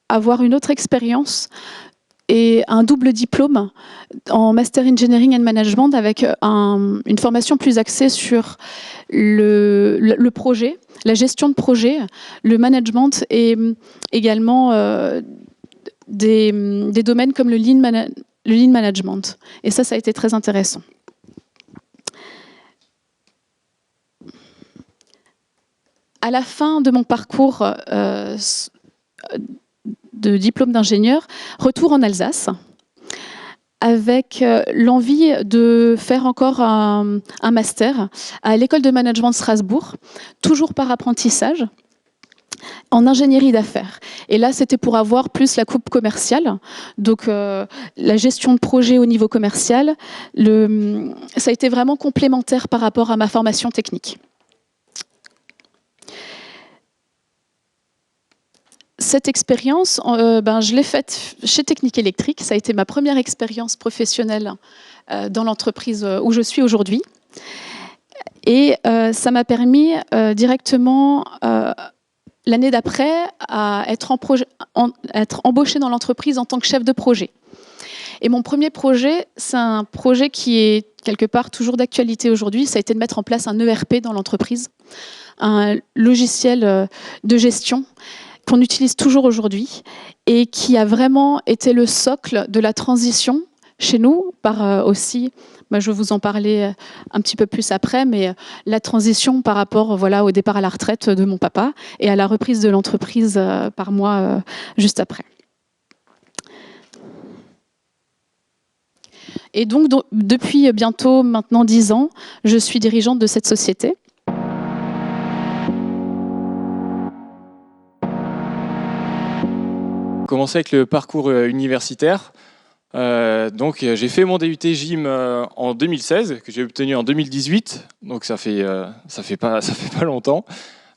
avoir une autre expérience et un double diplôme en Master Engineering and Management avec une formation plus axée sur le projet, la gestion de projet, le management et également des domaines comme le lean management. Et ça a été très intéressant. À la fin de mon parcours de diplôme d'ingénieur, retour en Alsace, avec l'envie de faire encore un master à l'école de management de Strasbourg, toujours par apprentissage, en ingénierie d'affaires. Et là, c'était pour avoir plus la coupe commerciale, donc la gestion de projet au niveau commercial. Ça a été vraiment complémentaire par rapport à ma formation technique. Cette expérience, je l'ai faite chez Technique Électrique. Ça a été ma première expérience professionnelle dans l'entreprise où je suis aujourd'hui. Et ça m'a permis directement, l'année d'après, à être embauchée dans l'entreprise en tant que chef de projet. Et mon premier projet, c'est un projet qui est quelque part toujours d'actualité aujourd'hui. Ça a été de mettre en place un ERP dans l'entreprise, un logiciel de gestion qu'on utilise toujours aujourd'hui et qui a vraiment été le socle de la transition chez nous, par aussi, je vais vous en parler un petit peu plus après, mais la transition par rapport au départ à la retraite de mon papa et à la reprise de l'entreprise par moi juste après. Et donc, depuis bientôt maintenant 10 ans, je suis dirigeante de cette société. commencer avec le parcours universitaire. Donc j'ai fait mon DUT gym en 2016 que j'ai obtenu en 2018, donc ça fait pas longtemps.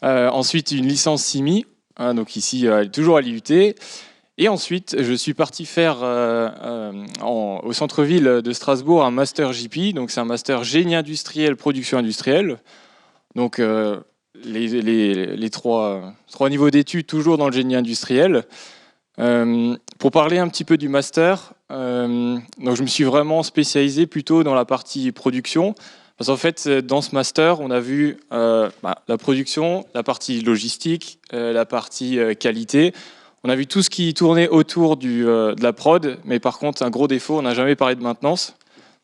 Ensuite une licence CIMI, hein, donc ici toujours à l'IUT. Et ensuite je suis parti faire au centre-ville de Strasbourg un master JP, donc c'est un master génie industriel production industrielle. Donc les trois niveaux d'études toujours dans le génie industriel. Pour parler un petit peu du master, donc je me suis vraiment spécialisé plutôt dans la partie production, parce qu'en fait dans ce master on a vu la production, la partie logistique, la partie qualité, on a vu tout ce qui tournait autour de la prod, mais par contre un gros défaut, on n'a jamais parlé de maintenance.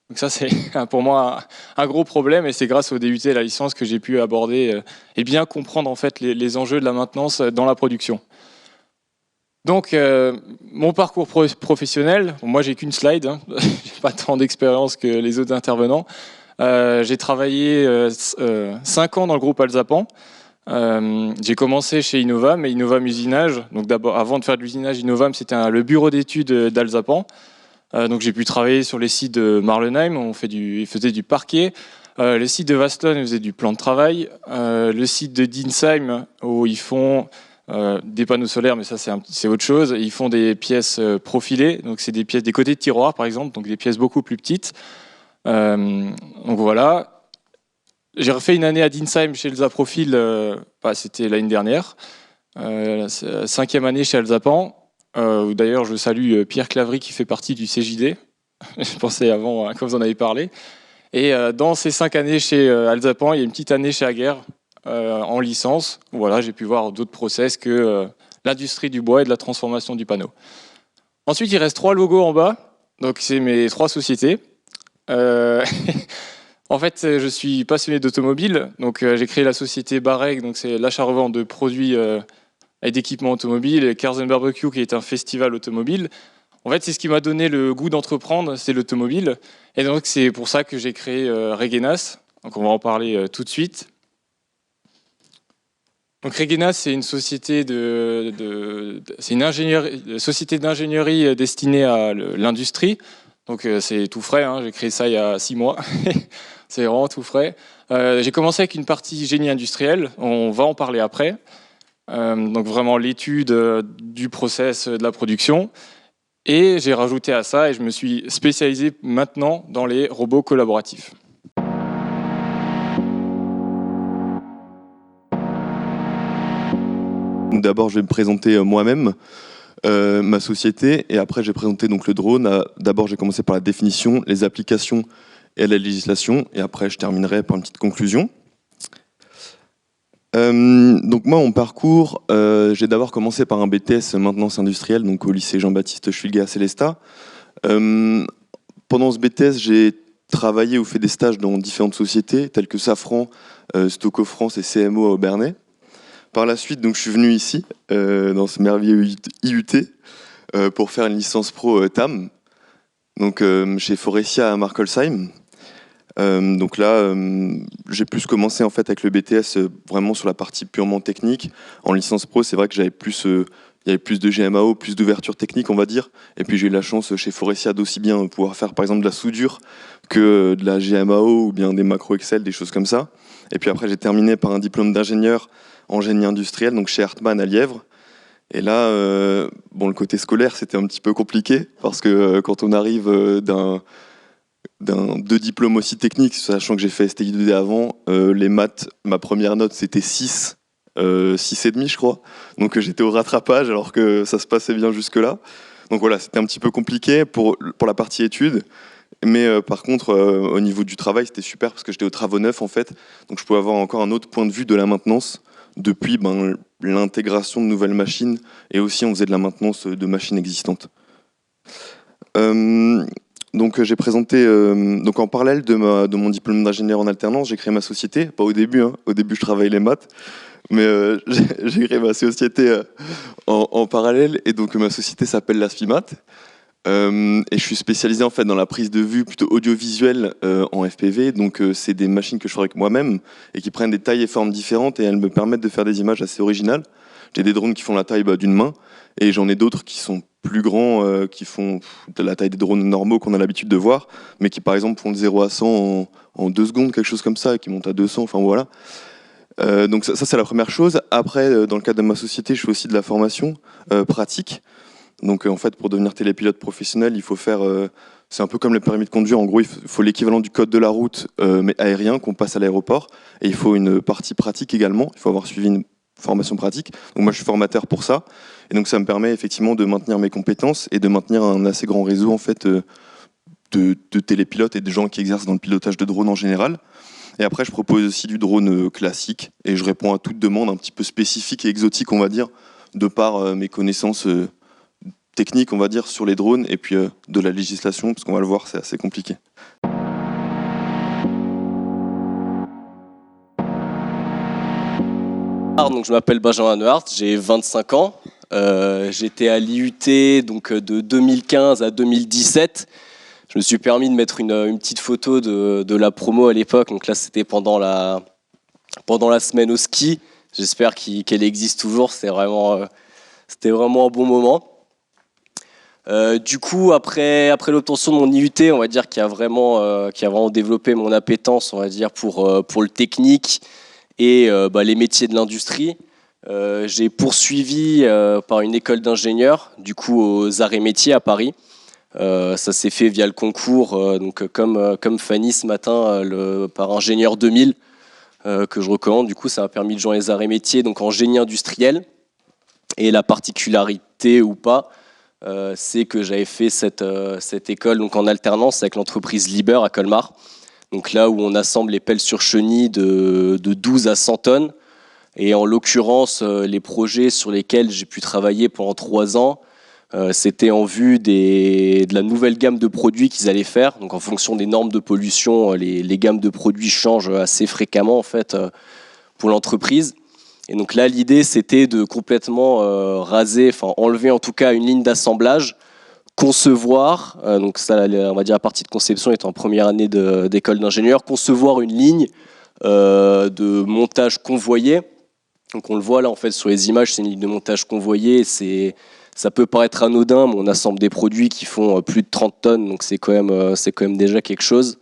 Donc ça c'est pour moi un gros problème, et c'est grâce au DUT et la licence que j'ai pu aborder et bien comprendre en fait les enjeux de la maintenance dans la production. Donc, mon parcours professionnel, moi j'ai qu'une slide, hein, j'ai pas tant d'expérience que les autres intervenants. J'ai travaillé 5 ans dans le groupe Alzapan. J'ai commencé chez Innovam et Innovam Usinage. Donc d'abord, avant de faire de l'usinage, Innovam c'était le bureau d'études d'Alzapan. Donc j'ai pu travailler sur les sites de Marlenheim, ils faisaient du parquet. Le site de Waston, ils faisaient du plan de travail. Le site de Dinsheim, où ils font des panneaux solaires, mais ça c'est autre chose. Ils font des pièces profilées, donc c'est des pièces des côtés de tiroirs par exemple, donc des pièces beaucoup plus petites. Donc voilà. J'ai refait une année à Dinsheim chez Elsa Profil, c'était l'année dernière. 5e année chez Alzapan, où d'ailleurs je salue Pierre Clavry qui fait partie du CJD. Je pensais avant quand vous en avez parlé. Et dans ces 5 années chez Alzapan, il y a une petite année chez Aguerre. En licence, voilà, j'ai pu voir d'autres process que l'industrie du bois et de la transformation du panneau. Ensuite, il reste 3 logos en bas, donc c'est mes 3 sociétés. En fait, je suis passionné d'automobile, donc j'ai créé la société Bareg, donc c'est l'achat-revente de produits et d'équipements automobiles, et Cars & Barbecue qui est un festival automobile. En fait, c'est ce qui m'a donné le goût d'entreprendre, c'est l'automobile, et donc c'est pour ça que j'ai créé Regenas. Donc on va en parler tout de suite. Donc Regenas, c'est une société société d'ingénierie destinée à l'industrie. Donc c'est tout frais, hein, j'ai créé ça il y a 6 mois. C'est vraiment tout frais. J'ai commencé avec une partie génie industriel, on va en parler après. Donc vraiment l'étude du process de la production. Et j'ai rajouté à ça, et je me suis spécialisé maintenant dans les robots collaboratifs. D'abord, je vais me présenter moi-même, ma société, et après, je vais présenter donc le drone. D'abord, j'ai commencé par la définition, les applications et la législation, et après, je terminerai par une petite conclusion. Donc moi, mon parcours, j'ai d'abord commencé par un BTS maintenance industrielle, donc au lycée Jean-Baptiste Schwilger à Célestat. Pendant ce BTS, j'ai travaillé ou fait des stages dans différentes sociétés, telles que Safran, Stocco France et CMO à Aubernais. Par la suite, donc, je suis venu ici, dans ce merveilleux IUT, pour faire une licence pro TAM, donc, chez Forestia à Markolsheim. Donc là, j'ai plus commencé en fait avec le BTS vraiment sur la partie purement technique. En licence pro, c'est vrai que il y avait plus de GMAO, plus d'ouverture technique, on va dire. Et puis j'ai eu la chance chez Forestia d'aussi bien pouvoir faire par exemple de la soudure que de la GMAO ou bien des macros Excel, des choses comme ça. Et puis après, j'ai terminé par un diplôme d'ingénieur en génie industriel, donc chez Hartmann à Lièvre. Et là, bon, le côté scolaire, c'était un petit peu compliqué parce que quand on arrive deux diplômes aussi techniques, sachant que j'ai fait STI 2D avant, les maths, ma première note c'était 6, 6,5 je crois. Donc j'étais au rattrapage alors que ça se passait bien jusque-là. Donc voilà, c'était un petit peu compliqué pour la partie études. Mais par contre, au niveau du travail, c'était super parce que j'étais aux travaux neufs en fait. Donc je pouvais avoir encore un autre point de vue de la maintenance depuis l'intégration de nouvelles machines, et aussi on faisait de la maintenance de machines existantes. Donc j'ai présenté, donc en parallèle de mon diplôme d'ingénieur en alternance, j'ai créé ma société, pas au début, hein. Au début je travaillais les maths, mais j'ai créé ma société en parallèle, et donc ma société s'appelle l'Aspimat, et je suis spécialisé en fait dans la prise de vue plutôt audiovisuelle en FPV, donc c'est des machines que je fabrique moi-même et qui prennent des tailles et formes différentes et elles me permettent de faire des images assez originales. J'ai des drones qui font la taille d'une main, et j'en ai d'autres qui sont plus grands, qui font de la taille des drones normaux qu'on a l'habitude de voir, mais qui par exemple font de 0 à 100 en 2 secondes, quelque chose comme ça, et qui montent à 200, enfin voilà. Donc ça c'est la première chose. Après, dans le cadre de ma société, je fais aussi de la formation pratique. Donc en fait, pour devenir télépilote professionnel, il faut faire... c'est un peu comme le permis de conduire, en gros, il faut l'équivalent du code de la route, mais aérien, qu'on passe à l'aéroport. Et il faut une partie pratique également, il faut avoir suivi une formation pratique. Donc moi, je suis formateur pour ça. Et donc ça me permet effectivement de maintenir mes compétences et de maintenir un assez grand réseau en fait, de télépilotes et de gens qui exercent dans le pilotage de drones en général. Et après, je propose aussi du drone classique, et je réponds à toute demande un petit peu spécifique et exotique, on va dire, de par mes connaissances techniques, on va dire, sur les drones, et puis de la législation, parce qu'on va le voir, c'est assez compliqué. Donc, je m'appelle Benjamin Neuhardt, j'ai 25 ans. J'étais à l'IUT donc, de 2015 à 2017. Je me suis permis de mettre une petite photo de la promo à l'époque. Donc là, c'était pendant la semaine au ski. J'espère qu'elle existe toujours. C'était vraiment un bon moment. Du coup, après l'obtention de mon IUT, on va dire qui a vraiment développé mon appétence, on va dire, pour le technique et les métiers de l'industrie. J'ai poursuivi par une école d'ingénieur, du coup aux Arts et Métiers à Paris. Ça s'est fait via le concours, donc comme Fanny ce matin, par Ingénieur 2000, que je recommande. Du coup, ça m'a permis de joindre les Arts et Métiers, donc en génie industriel. Et la particularité ou pas, c'est que j'avais fait cette école donc en alternance avec l'entreprise Liebherr à Colmar. Donc là où on assemble les pelles sur chenilles de 12 à 100 tonnes. Et en l'occurrence, les projets sur lesquels j'ai pu travailler pendant 3 ans, c'était en vue de la nouvelle gamme de produits qu'ils allaient faire. Donc en fonction des normes de pollution, les gammes de produits changent assez fréquemment en fait, pour l'entreprise. Et donc là, l'idée, c'était de complètement raser, enfin enlever en tout cas une ligne d'assemblage, concevoir, donc ça, on va dire la partie de conception est en première année d'école d'ingénieur, concevoir une ligne de montage convoyé. Donc on le voit là en fait sur les images, c'est une ligne de montage convoyée. Ça peut paraître anodin, mais on assemble des produits qui font plus de 30 tonnes, donc c'est quand même déjà quelque chose.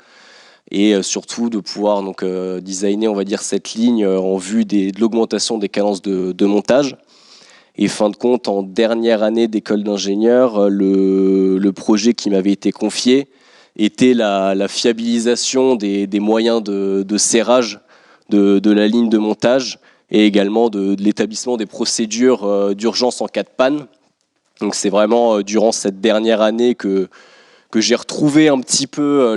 Et surtout de pouvoir donc designer, on va dire, cette ligne en vue de l'augmentation des cadences de montage. Et fin de compte, en dernière année d'école d'ingénieur, le projet qui m'avait été confié était la fiabilisation des moyens de serrage de la ligne de montage et également de l'établissement des procédures d'urgence en cas de panne. Donc c'est vraiment durant cette dernière année que j'ai retrouvé un petit peu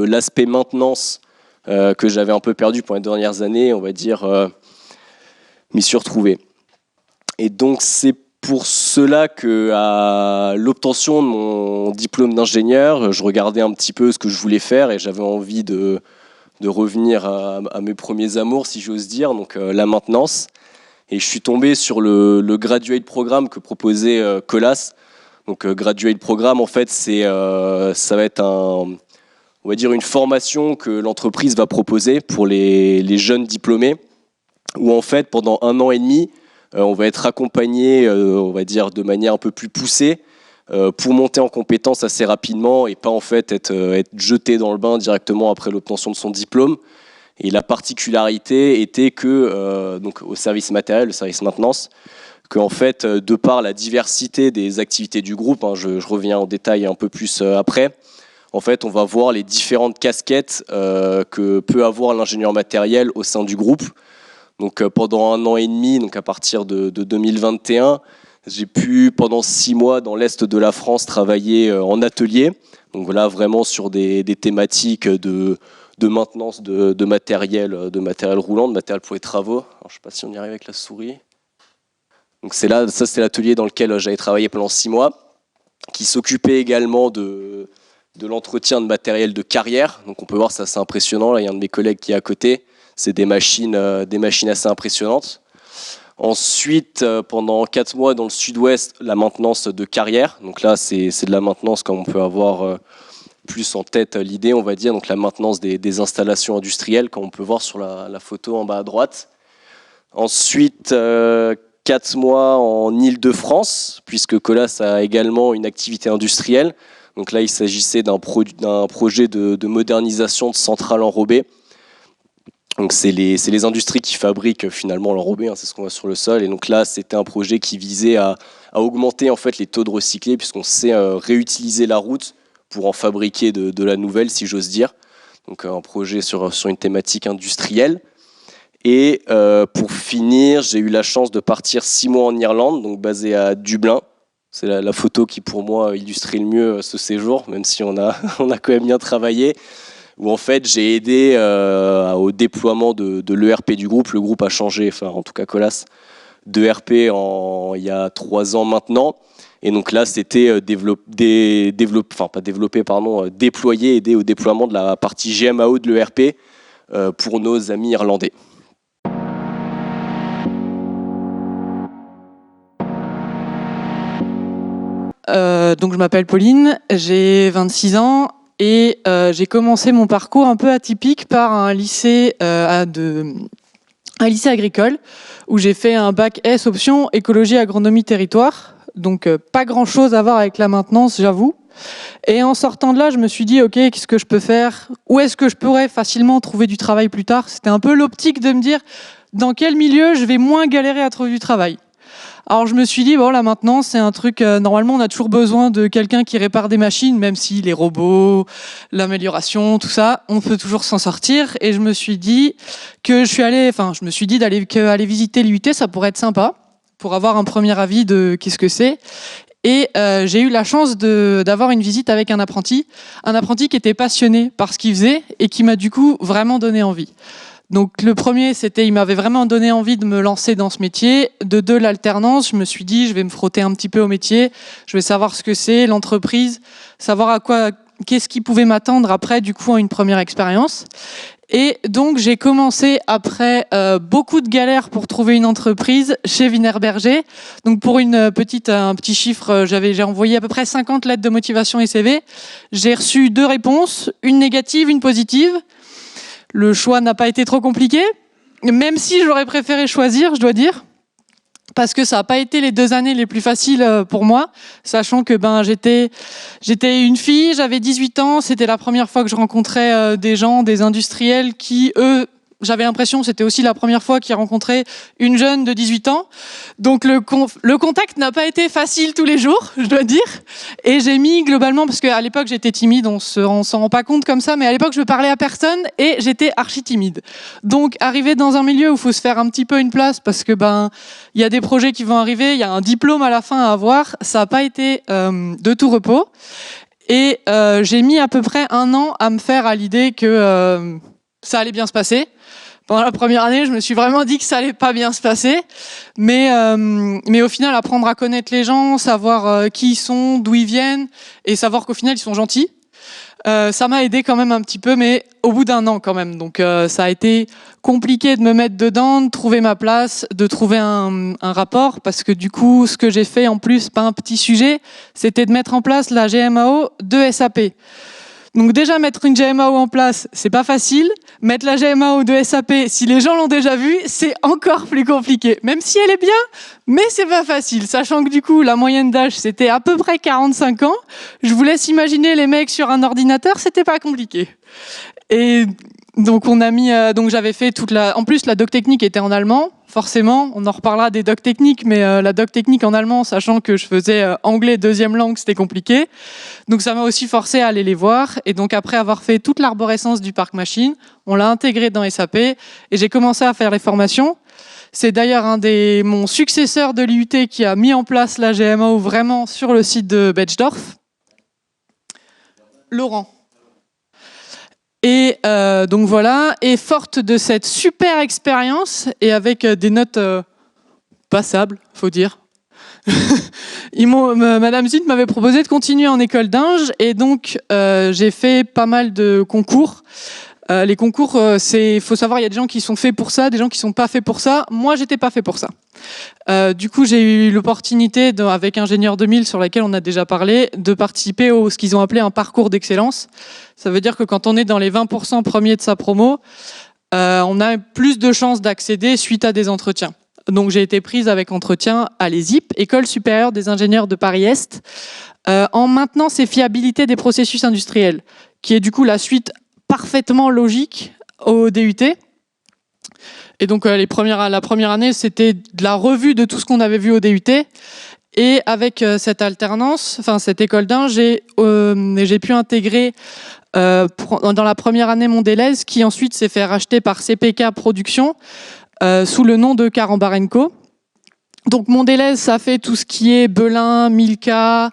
l'aspect maintenance que j'avais un peu perdu pendant les dernières années, on va dire, m'y suis retrouvé. Et donc c'est pour cela qu'à l'obtention de mon diplôme d'ingénieur, je regardais un petit peu ce que je voulais faire et j'avais envie de revenir à mes premiers amours, si j'ose dire, donc la maintenance. Et je suis tombé sur le graduate programme que proposait Colas. Donc graduate programme, en fait, ça va être on va dire une formation que l'entreprise va proposer pour les jeunes diplômés, où en fait, pendant 1 an et demi, on va être accompagné, on va dire, de manière un peu plus poussée, pour monter en compétences assez rapidement et pas en fait être jeté dans le bain directement après l'obtention de son diplôme. Et la particularité était que, donc au service matériel, le service maintenance, qu'en fait, de par la diversité des activités du groupe, je reviens en détail un peu plus après, en fait, on va voir les différentes casquettes que peut avoir l'ingénieur matériel au sein du groupe. Donc pendant 1 an et demi, donc à partir de 2021, j'ai pu, pendant 6 mois, dans l'Est de la France, travailler en atelier. Donc là, vraiment sur des thématiques de maintenance de matériel roulant, de matériel pour les travaux. Alors, je ne sais pas si on y arrive avec la souris. Donc c'est l'atelier dans lequel j'avais travaillé pendant 6 mois, qui s'occupait également de l'entretien de matériel de carrière. Donc on peut voir, c'est assez impressionnant. Là, il y a un de mes collègues qui est à côté. C'est des machines assez impressionnantes. Ensuite, pendant 4 mois dans le sud-ouest, la maintenance de carrière. Donc là, c'est de la maintenance comme on peut avoir plus en tête l'idée, on va dire. Donc la maintenance des installations industrielles, comme on peut voir sur la photo en bas à droite. Ensuite, 4 mois en Île-de-France, puisque Colas a également une activité industrielle. Donc là, il s'agissait d'un projet de modernisation de centrales enrobées. Donc c'est les industries qui fabriquent finalement l'enrobé, c'est ce qu'on voit sur le sol. Et donc là, c'était un projet qui visait à augmenter en fait les taux de recyclés, puisqu'on sait réutiliser la route pour en fabriquer de la nouvelle, si j'ose dire. Donc un projet sur une thématique industrielle. Et pour finir, j'ai eu la chance de partir 6 mois en Irlande, donc basé à Dublin. C'est la photo qui pour moi illustrait le mieux ce séjour, même si on a quand même bien travaillé. Où en fait j'ai aidé au déploiement de l'ERP du groupe. Le groupe a changé, enfin en tout cas Colas, d'ERP il y a 3 ans maintenant. Et donc là c'était déployer, aider au déploiement de la partie GMAO de l'ERP pour nos amis irlandais. Donc je m'appelle Pauline, j'ai 26 ans. Et j'ai commencé mon parcours un peu atypique par un lycée agricole où j'ai fait un bac S option écologie, agronomie, territoire. Donc pas grand chose à voir avec la maintenance, j'avoue. Et en sortant de là, je me suis dit, ok, qu'est-ce que je peux faire? Où est-ce que je pourrais facilement trouver du travail plus tard? C'était un peu l'optique de me dire, dans quel milieu je vais moins galérer à trouver du travail? Alors je me suis dit, bon, la maintenance, c'est un truc, normalement on a toujours besoin de quelqu'un qui répare des machines, même si les robots, l'amélioration, tout ça, on peut toujours s'en sortir. Et je me suis dit d'aller visiter l'IUT, ça pourrait être sympa, pour avoir un premier avis de qu'est-ce que c'est. Et j'ai eu la chance d'avoir une visite avec un apprenti qui était passionné par ce qu'il faisait et qui m'a du coup vraiment donné envie. Donc le premier, il m'avait vraiment donné envie de me lancer dans ce métier. De 2, l'alternance, je me suis dit, je vais me frotter un petit peu au métier, je vais savoir ce que c'est, l'entreprise, savoir qu'est-ce qui pouvait m'attendre après, du coup, une première expérience. Et donc j'ai commencé après beaucoup de galères pour trouver une entreprise chez Wienerberger. Donc pour un petit chiffre, j'ai envoyé à peu près 50 lettres de motivation et CV. J'ai reçu 2 réponses, une négative, une positive. Le choix n'a pas été trop compliqué, même si j'aurais préféré choisir, je dois dire, parce que ça n'a pas été les 2 années les plus faciles pour moi, sachant que j'étais une fille, j'avais 18 ans, c'était la première fois que je rencontrais des gens, des industriels qui, eux, j'avais l'impression que c'était aussi la première fois qu'ils rencontraient une jeune de 18 ans. Donc le contact n'a pas été facile tous les jours, je dois dire. Et j'ai mis globalement, parce qu'à l'époque j'étais timide, on s'en rend pas compte comme ça, mais à l'époque je parlais à personne et j'étais archi timide. Donc arriver dans un milieu où il faut se faire un petit peu une place, parce que il y a des projets qui vont arriver, il y a un diplôme à la fin à avoir, ça n'a pas été de tout repos. Et j'ai mis à peu près 1 an à me faire à l'idée que ça allait bien se passer. Pendant la première année, je me suis vraiment dit que ça allait pas bien se passer, mais au final, apprendre à connaître les gens, savoir qui ils sont, d'où ils viennent, et savoir qu'au final, ils sont gentils, ça m'a aidé quand même un petit peu, mais au bout d'1 an quand même. Donc ça a été compliqué de me mettre dedans, de trouver ma place, de trouver un rapport, parce que du coup, ce que j'ai fait en plus, pas un petit sujet, c'était de mettre en place la GMAO de SAP. Donc déjà, mettre une GMAO en place, c'est pas facile. Mettre la GMAO de SAP, si les gens l'ont déjà vue, c'est encore plus compliqué. Même si elle est bien, mais c'est pas facile. Sachant que du coup, la moyenne d'âge, c'était à peu près 45 ans. Je vous laisse imaginer les mecs sur un ordinateur, c'était pas compliqué. Et donc on a mis, donc j'avais fait en plus la doc technique était en allemand, forcément. On en reparlera des docs techniques, mais la doc technique en allemand, sachant que je faisais anglais 2e langue, c'était compliqué. Donc ça m'a aussi forcé à aller les voir. Et donc après avoir fait toute l'arborescence du parc machine, on l'a intégré dans SAP et j'ai commencé à faire les formations. C'est d'ailleurs mon successeur de l'IUT qui a mis en place la GMAO vraiment sur le site de Betschdorf, Laurent. Et donc voilà, et forte de cette super expérience et avec des notes passables, faut dire. Madame Zint m'avait proposé de continuer en école d'ingé et donc j'ai fait pas mal de concours. Les concours, faut savoir, il y a des gens qui sont faits pour ça, des gens qui sont pas faits pour ça. Moi, j'étais pas fait pour ça. Du coup, j'ai eu l'opportunité, avec Ingénieur 2000, sur laquelle on a déjà parlé, de participer à ce qu'ils ont appelé un parcours d'excellence. Ça veut dire que quand on est dans les 20% premiers de sa promo, on a plus de chances d'accéder suite à des entretiens. Donc j'ai été prise avec entretien à l'ESIP, École supérieure des ingénieurs de Paris-Est, en maintenance et fiabilité des processus industriels, qui est du coup la suite parfaitement logique au DUT. Et donc la première année, c'était de la revue de tout ce qu'on avait vu au DUT. Et avec cette alternance, enfin cette école d'ingé, j'ai pu intégrer dans la première année Mondelez, qui ensuite s'est fait racheter par CPK Production sous le nom de Carambar & Co. Donc Mondelez, ça fait tout ce qui est Belin, Milka,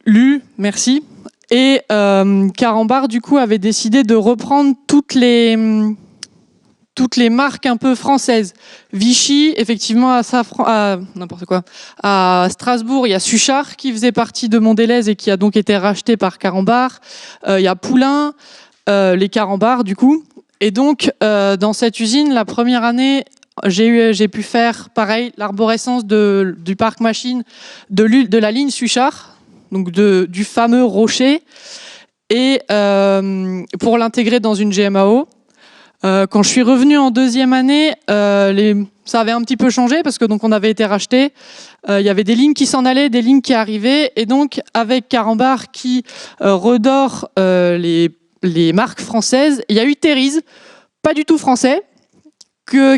Lu, merci. Et Carambar, du coup, avait décidé de reprendre toutes les marques un peu françaises. Vichy, effectivement, à Strasbourg, il y a Suchard qui faisait partie de Mondelez et qui a donc été racheté par Carambar. Il y a Poulain, les Carambar, du coup. Et donc, dans cette usine, la première année, j'ai pu faire, pareil, l'arborescence du parc machine de la ligne Suchard, donc du fameux rocher, et pour l'intégrer dans une GMAO. Quand je suis revenue en deuxième année, ça avait un petit peu changé parce que donc on avait été racheté. Il y avait des lignes qui s'en allaient, des lignes qui arrivaient, et donc avec Carambar qui redore les marques françaises, il y a eu Therese, pas du tout français,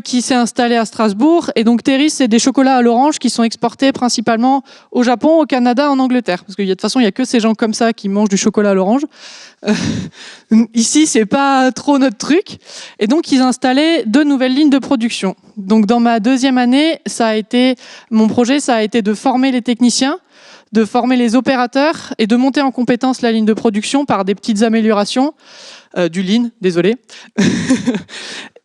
qui s'est installé à Strasbourg. Et donc Therese, c'est des chocolats à l'orange qui sont exportés principalement au Japon, au Canada, en Angleterre. Parce que de toute façon, il n'y a que ces gens comme ça qui mangent du chocolat à l'orange. Ici, c'est pas trop notre truc. Et donc, ils installaient 2 nouvelles lignes de production. Donc, dans ma deuxième année, mon projet, ça a été de former les techniciens, de former les opérateurs et de monter en compétence la ligne de production par des petites améliorations du lean, désolé.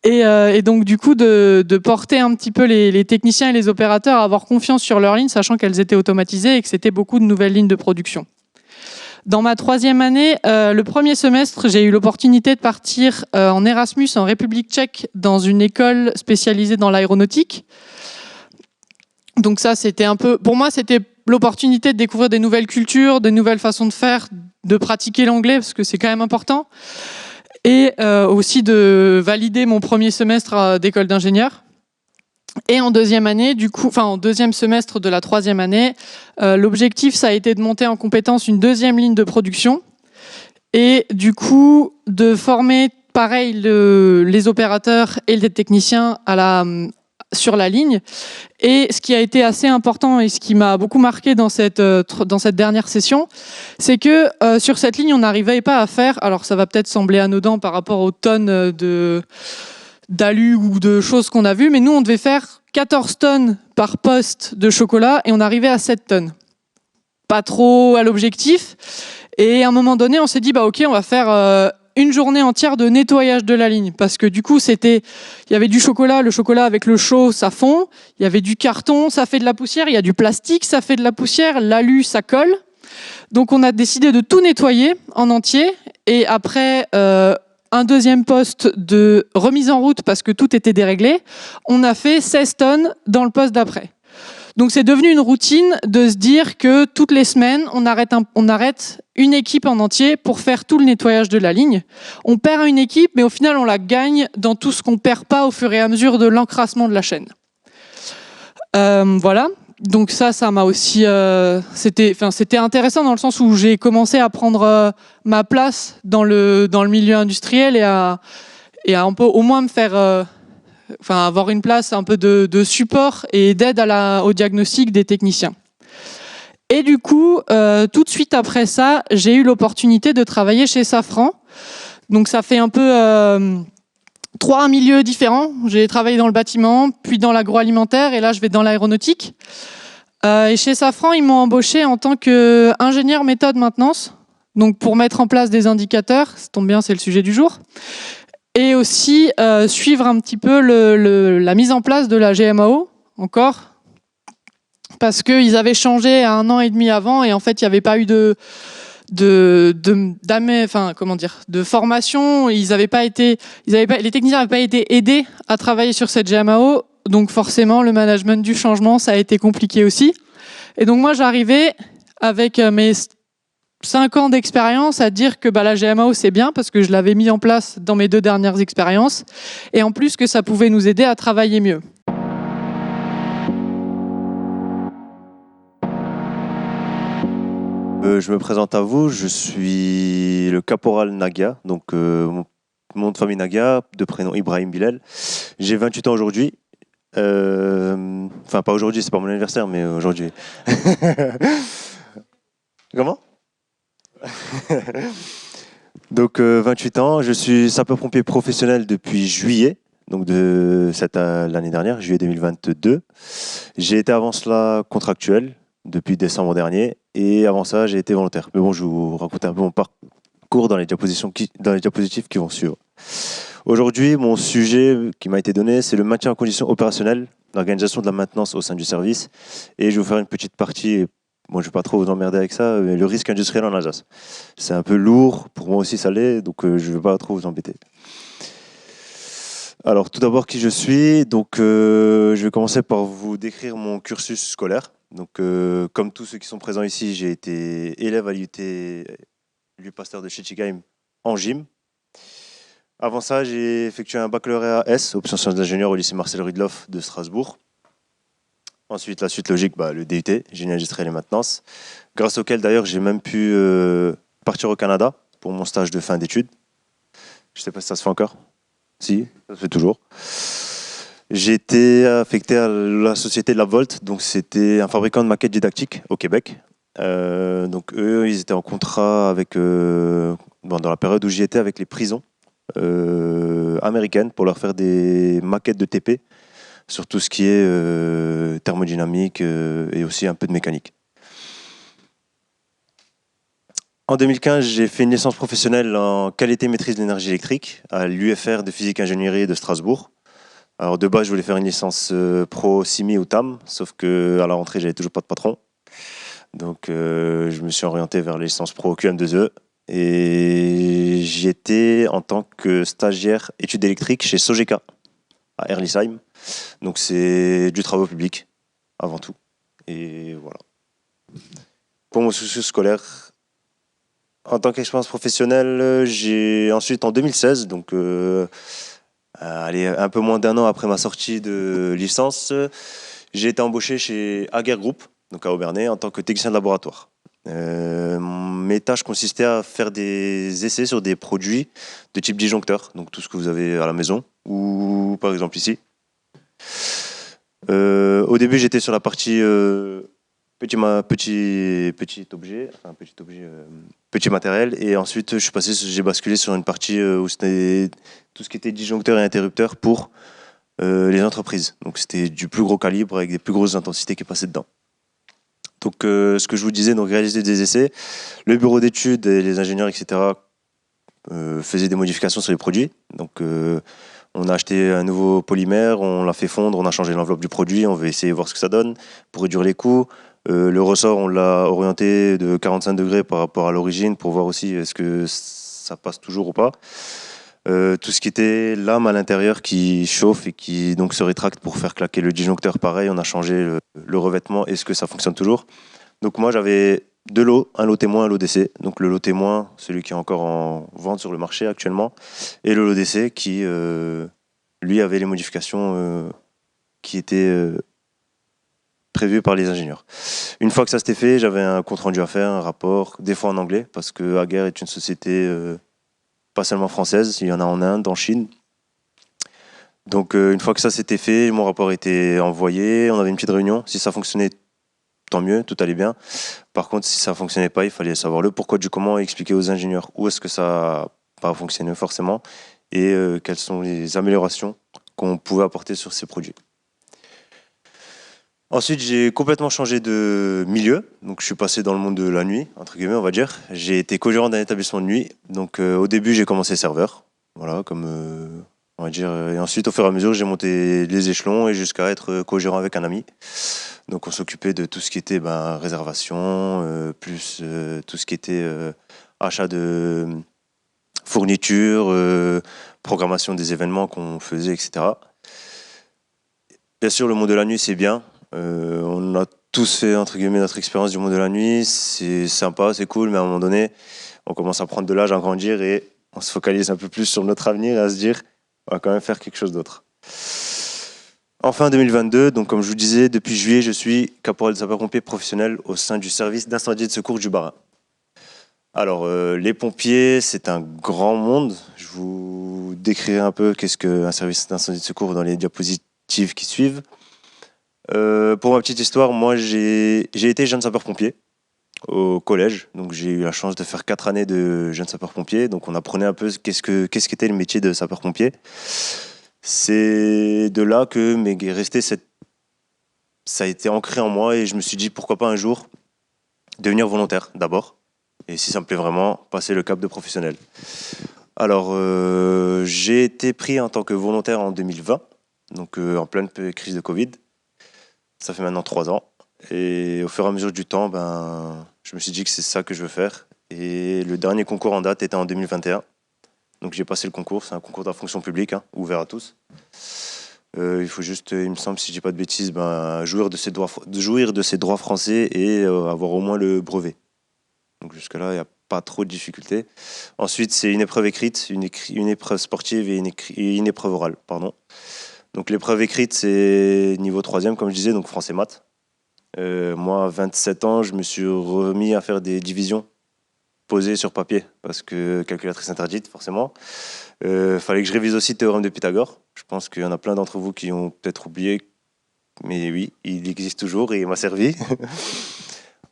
Et donc du coup de porter un petit peu les techniciens et les opérateurs à avoir confiance sur leurs lignes, sachant qu'elles étaient automatisées et que c'était beaucoup de nouvelles lignes de production. Dans ma troisième année, le premier semestre, j'ai eu l'opportunité de partir en Erasmus en République tchèque dans une école spécialisée dans l'aéronautique. Donc ça, c'était pour moi, c'était l'opportunité de découvrir des nouvelles cultures, des nouvelles façons de faire, de pratiquer l'anglais, parce que c'est quand même important. Et aussi de valider mon premier semestre d'école d'ingénieur. Et en deuxième année, en deuxième semestre de la troisième année, l'objectif, ça a été de monter en compétence une deuxième ligne de production et du coup de former, pareil, les opérateurs et les techniciens sur la ligne. Et ce qui a été assez important et ce qui m'a beaucoup marqué dans cette dernière session, c'est que sur cette ligne, on n'arrivait pas à faire, alors ça va peut-être sembler anodin par rapport aux tonnes d'alu ou de choses qu'on a vues, mais nous, on devait faire 14 tonnes par poste de chocolat et on arrivait à 7 tonnes. Pas trop à l'objectif. Et à un moment donné, on s'est dit, ok, on va faire une journée entière de nettoyage de la ligne, parce que du coup il y avait du chocolat, le chocolat avec le chaud ça fond, il y avait du carton, ça fait de la poussière, il y a du plastique, ça fait de la poussière, l'alu ça colle. Donc on a décidé de tout nettoyer en entier, et après un deuxième poste de remise en route parce que tout était déréglé, on a fait 16 tonnes dans le poste d'après. Donc c'est devenu une routine de se dire que toutes les semaines, on arrête une équipe en entier pour faire tout le nettoyage de la ligne. On perd une équipe, mais au final, on la gagne dans tout ce qu'on perd pas au fur et à mesure de l'encrassement de la chaîne. Voilà. Donc ça m'a aussi... c'était intéressant dans le sens où j'ai commencé à prendre ma place dans le milieu industriel et à un peu au moins me faire... avoir une place un peu de support et d'aide au diagnostic des techniciens. Et du coup, tout de suite après ça, j'ai eu l'opportunité de travailler chez Safran. Donc ça fait un peu 3 milieux différents. J'ai travaillé dans le bâtiment, puis dans l'agroalimentaire, et là je vais dans l'aéronautique. Et chez Safran, ils m'ont embauché en tant qu'ingénieur méthode maintenance, donc pour mettre en place des indicateurs, ça tombe bien, c'est le sujet du jour. Et aussi suivre un petit peu la mise en place de la GMAO, encore, parce qu'ils avaient changé 1 an et demi avant, et en fait, il n'y avait pas eu de formation. Les techniciens n'avaient pas été aidés à travailler sur cette GMAO, donc forcément, le management du changement, ça a été compliqué aussi. Et donc moi, j'arrivais avec mes 5 ans d'expérience à dire que la GMAO c'est bien parce que je l'avais mis en place dans mes 2 dernières expériences et en plus que ça pouvait nous aider à travailler mieux. Je me présente à vous, je suis le caporal Nagia, donc mon nom de famille Nagia, de prénom Ibrahim Bilal. J'ai 28 ans aujourd'hui. Enfin, pas aujourd'hui, c'est pas mon anniversaire, mais aujourd'hui. Comment? Donc 28 ans, je suis sapeur-pompier professionnel depuis juillet, donc de l'année dernière, juillet 2022. J'ai été avant cela contractuel depuis décembre dernier, et avant ça, j'ai été volontaire. Mais bon, je vais vous raconter un peu mon parcours dans les diapositives qui vont suivre. Aujourd'hui, mon sujet qui m'a été donné, c'est le maintien en condition opérationnelle, l'organisation de la maintenance au sein du service, et je vais vous faire une petite partie. Moi, je ne vais pas trop vous emmerder avec ça, mais le risque industriel en Alsace. C'est un peu lourd, pour moi aussi ça l'est, donc je ne vais pas trop vous embêter. Alors, tout d'abord, qui je suis. Donc, je vais commencer par vous décrire mon cursus scolaire. Donc, comme tous ceux qui sont présents ici, j'ai été élève à l'IUT Louis Pasteur de Schiltigheim en gym. Avant ça, j'ai effectué un baccalauréat S, option sciences d'ingénieur au lycée Marcel Rudloff de Strasbourg. Ensuite, la suite logique, le DUT, génie industriel et maintenance, grâce auquel d'ailleurs j'ai même pu partir au Canada pour mon stage de fin d'études. Je ne sais pas si ça se fait encore. Si, ça se fait toujours. J'ai été affecté à la société de la Volt, donc c'était un fabricant de maquettes didactiques au Québec. Donc eux, ils étaient en contrat avec, dans la période où j'y étais, avec les prisons américaines pour leur faire des maquettes de TP sur tout ce qui est thermodynamique et aussi un peu de mécanique. En 2015, j'ai fait une licence professionnelle en qualité maîtrise de l'énergie électrique à l'UFR de physique ingénierie de Strasbourg. Alors de base, je voulais faire une licence pro CIMI ou TAM, sauf qu'à la rentrée, j'avais toujours pas de patron. Donc je me suis orienté vers la licence pro QM2E et j'y étais en tant que stagiaire études électriques chez Sogeka à Erlisheim. Donc c'est du travaux public avant tout. Et voilà. Pour mon cursus scolaire, en tant qu'expérience professionnelle, j'ai ensuite en 2016, donc un peu moins d'1 an après ma sortie de licence, j'ai été embauché chez Ager Group, donc à Aubernais, en tant que technicien de laboratoire. Mes tâches consistaient à faire des essais sur des produits de type disjoncteur, donc tout ce que vous avez à la maison, ou par exemple ici. Au début, j'étais sur la partie petit matériel, et ensuite j'ai basculé sur une partie où c'était tout ce qui était disjoncteur et interrupteur pour les entreprises. Donc c'était du plus gros calibre avec des plus grosses intensités qui passaient dedans. Donc ce que je vous disais, donc réaliser des essais, le bureau d'études et les ingénieurs, etc. Faisaient des modifications sur les produits. Donc on a acheté un nouveau polymère, on l'a fait fondre, on a changé l'enveloppe du produit, on veut essayer de voir ce que ça donne pour réduire les coûts. Le ressort, on l'a orienté de 45 degrés par rapport à l'origine pour voir aussi est-ce que ça passe toujours ou pas. Tout ce qui était lame à l'intérieur qui chauffe et qui donc se rétracte pour faire claquer le disjoncteur, pareil, on a changé le revêtement. Est-ce que ça fonctionne toujours? Donc moi j'avais 2 lots, un lot témoin, un lot d'essai. Donc le lot témoin, celui qui est encore en vente sur le marché actuellement, et le lot d'essai qui, lui, avait les modifications qui étaient prévues par les ingénieurs. Une fois que ça s'était fait, j'avais un compte rendu à faire, un rapport, des fois en anglais, parce que Ager est une société pas seulement française, il y en a en Inde, en Chine. Donc une fois que ça s'était fait, mon rapport était envoyé, on avait une petite réunion. Si ça fonctionnait, tant mieux, tout allait bien. Par contre, si ça ne fonctionnait pas, il fallait savoir le pourquoi du comment et expliquer aux ingénieurs où est-ce que ça n'a pas fonctionné forcément et quelles sont les améliorations qu'on pouvait apporter sur ces produits. Ensuite, j'ai complètement changé de milieu. Donc, je suis passé dans le monde de la nuit, entre guillemets, on va dire. J'ai été co-gérant d'un établissement de nuit. Donc, au début, j'ai commencé serveur. Voilà, comme on va dire. Et ensuite, au fur et à mesure, j'ai monté les échelons et jusqu'à être co-gérant avec un ami. Donc, on s'occupait de tout ce qui était réservation, plus tout ce qui était achat de fournitures, programmation des événements qu'on faisait, etc. Bien sûr, le monde de la nuit, c'est bien. On a tous fait entre guillemets notre expérience du monde de la nuit. C'est sympa, c'est cool, mais à un moment donné, on commence à prendre de l'âge, à grandir et on se focalise un peu plus sur notre avenir et à se dire on va quand même faire quelque chose d'autre. En fin 2022, donc comme je vous disais, depuis juillet, je suis caporal de sapeur-pompier professionnel au sein du service d'incendie et de secours du Bas-Rhin. Alors, les pompiers, c'est un grand monde. Je vous décrirai un peu qu'est-ce qu'un service d'incendie et de secours dans les diapositives qui suivent. Pour ma petite histoire, moi, j'ai été jeune sapeur-pompier au collège. Donc, j'ai eu la chance de faire 4 années de jeune sapeur-pompier. Donc, on apprenait un peu qu'est-ce qu'était le métier de sapeur-pompier. C'est de là que m'est resté ça a été ancré en moi et je me suis dit pourquoi pas un jour devenir volontaire d'abord. Et si ça me plaît vraiment, passer le cap de professionnel. Alors, j'ai été pris en tant que volontaire en 2020, donc en pleine crise de Covid. Ça fait maintenant 3 ans. Et au fur et à mesure du temps, je me suis dit que c'est ça que je veux faire. Et le dernier concours en date était en 2021. Donc j'ai passé le concours, c'est un concours de la fonction publique, ouvert à tous. Il faut juste, il me semble, si je dis pas de bêtises, jouir de ses droits français et avoir au moins le brevet. Donc jusque-là, il n'y a pas trop de difficultés. Ensuite, c'est une épreuve écrite, une épreuve sportive et une épreuve orale. Pardon. Donc l'épreuve écrite, c'est niveau 3e, comme je disais, donc français maths. Moi, à 27 ans, je me suis remis à faire des divisions posées sur papier, parce que calculatrice interdite, forcément. Fallait que je révise aussi le théorème de Pythagore. Je pense qu'il y en a plein d'entre vous qui ont peut-être oublié, mais oui, il existe toujours et il m'a servi.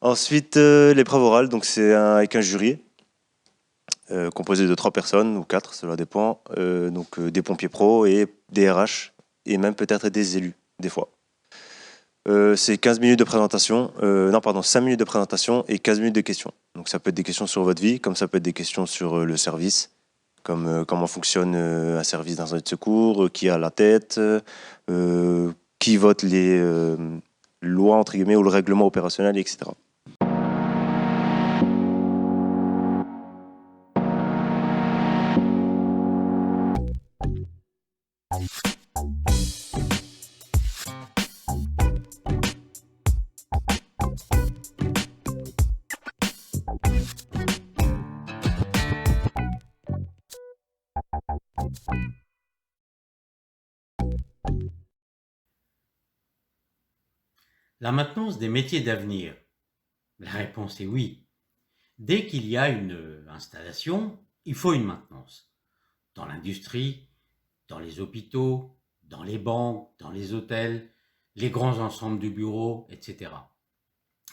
Ensuite, l'épreuve orale, donc c'est avec un jury composé de 3 personnes ou 4, cela dépend. Donc des pompiers pros et des RH et même peut-être des élus, des fois. C'est 15 minutes de présentation, 5 minutes de présentation et 15 minutes de questions. Donc ça peut être des questions sur votre vie, comme ça peut être des questions sur le service, comme comment fonctionne un service d'incendie de secours, qui a la tête, qui vote les lois, entre guillemets, ou le règlement opérationnel, etc. La maintenance des métiers d'avenir. La réponse est oui. Dès qu'il y a une installation, il faut une maintenance. Dans l'industrie, dans les hôpitaux, dans les banques, dans les hôtels, les grands ensembles de bureaux, etc.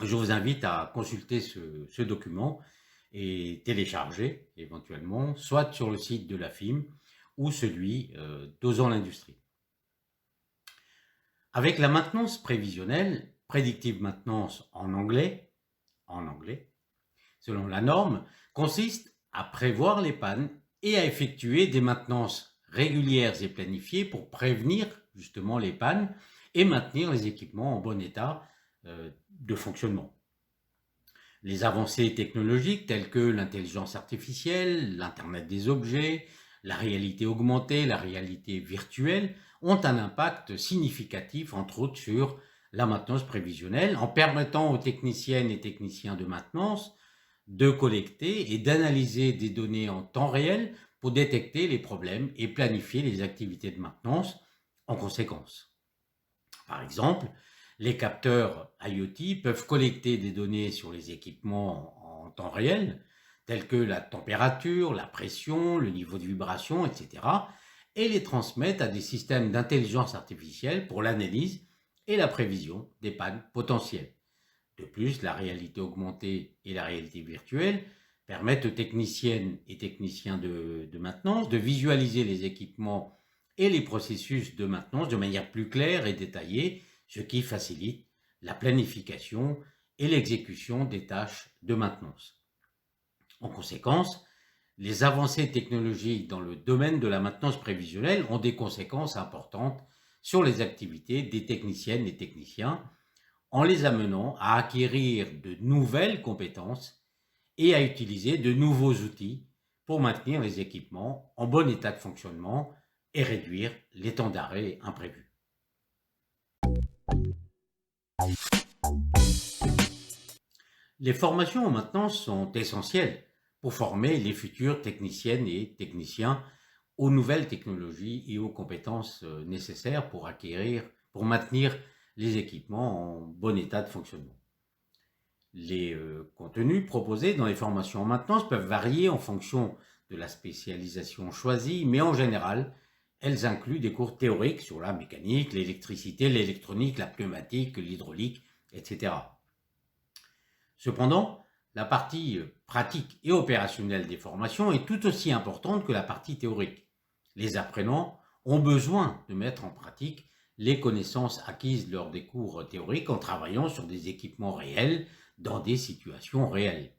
Je vous invite à consulter ce document et télécharger éventuellement, soit sur le site de l'AFIM ou celui d'Osons l'Industrie. Avec la maintenance prévisionnelle, Predictive Maintenance en anglais, selon la norme, consiste à prévoir les pannes et à effectuer des maintenances régulières et planifiées pour prévenir justement les pannes et maintenir les équipements en bon état de fonctionnement. Les avancées technologiques telles que l'intelligence artificielle, l'Internet des objets, la réalité augmentée, la réalité virtuelle ont un impact significatif, entre autres, sur la maintenance prévisionnelle, en permettant aux techniciennes et techniciens de maintenance de collecter et d'analyser des données en temps réel pour détecter les problèmes et planifier les activités de maintenance en conséquence. Par exemple, les capteurs IoT peuvent collecter des données sur les équipements en temps réel, tels que la température, la pression, le niveau de vibration, etc., et les transmettre à des systèmes d'intelligence artificielle pour l'analyse et la prévision des pannes potentielles. De plus, la réalité augmentée et la réalité virtuelle permettent aux techniciennes et techniciens de maintenance de visualiser les équipements et les processus de maintenance de manière plus claire et détaillée, ce qui facilite la planification et l'exécution des tâches de maintenance. En conséquence, les avancées technologiques dans le domaine de la maintenance prévisionnelle ont des conséquences importantes sur les activités des techniciennes et techniciens, en les amenant à acquérir de nouvelles compétences et à utiliser de nouveaux outils pour maintenir les équipements en bon état de fonctionnement et réduire les temps d'arrêt imprévus. Les formations en maintenance sont essentielles pour former les futurs techniciennes et techniciens aux nouvelles technologies et aux compétences nécessaires pour maintenir les équipements en bon état de fonctionnement. Les contenus proposés dans les formations en maintenance peuvent varier en fonction de la spécialisation choisie, mais en général, elles incluent des cours théoriques sur la mécanique, l'électricité, l'électronique, la pneumatique, l'hydraulique, etc. Cependant, la partie pratique et opérationnelle des formations est tout aussi importante que la partie théorique. Les apprenants ont besoin de mettre en pratique les connaissances acquises lors des cours théoriques en travaillant sur des équipements réels dans des situations réelles.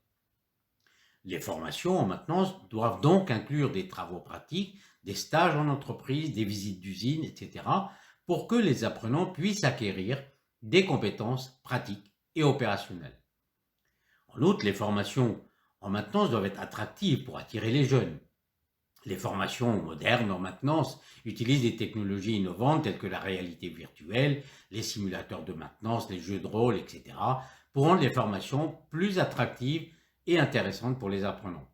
Les formations en maintenance doivent donc inclure des travaux pratiques, des stages en entreprise, des visites d'usines, etc., pour que les apprenants puissent acquérir des compétences pratiques et opérationnelles. En outre, les formations en maintenance doivent être attractives pour attirer les jeunes. Les formations modernes en maintenance utilisent des technologies innovantes telles que la réalité virtuelle, les simulateurs de maintenance, les jeux de rôle, etc., pour rendre les formations plus attractives et intéressantes pour les apprenants.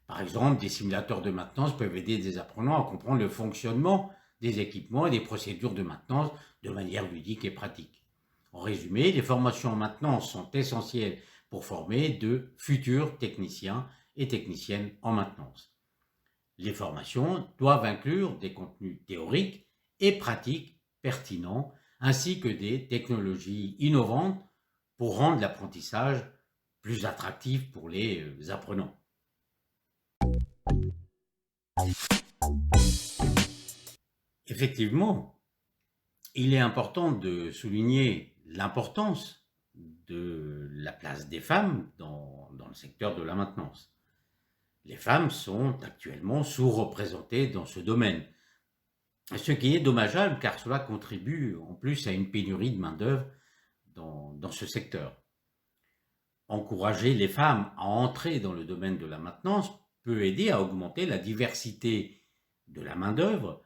Par exemple, des simulateurs de maintenance peuvent aider des apprenants à comprendre le fonctionnement des équipements et des procédures de maintenance de manière ludique et pratique. En résumé, les formations en maintenance sont essentielles pour former de futurs techniciens et techniciennes en maintenance. Les formations doivent inclure des contenus théoriques et pratiques pertinents, ainsi que des technologies innovantes pour rendre l'apprentissage plus attractif pour les apprenants. Effectivement, il est important de souligner l'importance de la place des femmes dans le secteur de la maintenance. Les femmes sont actuellement sous-représentées dans ce domaine, ce qui est dommageable car cela contribue en plus à une pénurie de main-d'œuvre dans ce secteur. Encourager les femmes à entrer dans le domaine de la maintenance peut aider à augmenter la diversité de la main-d'œuvre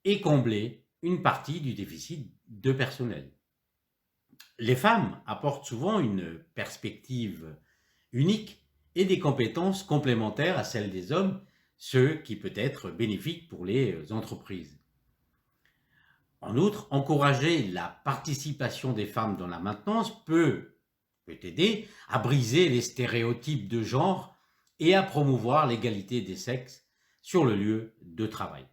et combler une partie du déficit de personnel. Les femmes apportent souvent une perspective unique et des compétences complémentaires à celles des hommes, ce qui peut être bénéfique pour les entreprises. En outre, encourager la participation des femmes dans la maintenance peut aider à briser les stéréotypes de genre et à promouvoir l'égalité des sexes sur le lieu de travail.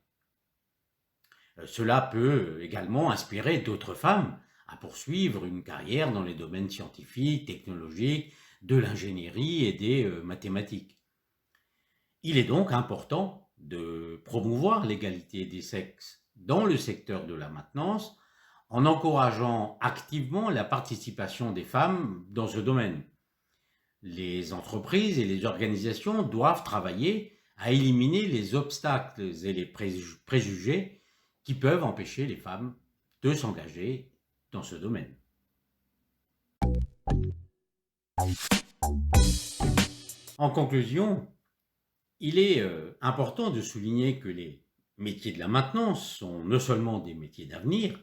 Cela peut également inspirer d'autres femmes à poursuivre une carrière dans les domaines scientifiques, technologiques, de l'ingénierie et des mathématiques. Il est donc important de promouvoir l'égalité des sexes dans le secteur de la maintenance en encourageant activement la participation des femmes dans ce domaine. Les entreprises et les organisations doivent travailler à éliminer les obstacles et les préjugés qui peuvent empêcher les femmes de s'engager dans ce domaine. En conclusion, il est important de souligner que les métiers de la maintenance sont non seulement des métiers d'avenir,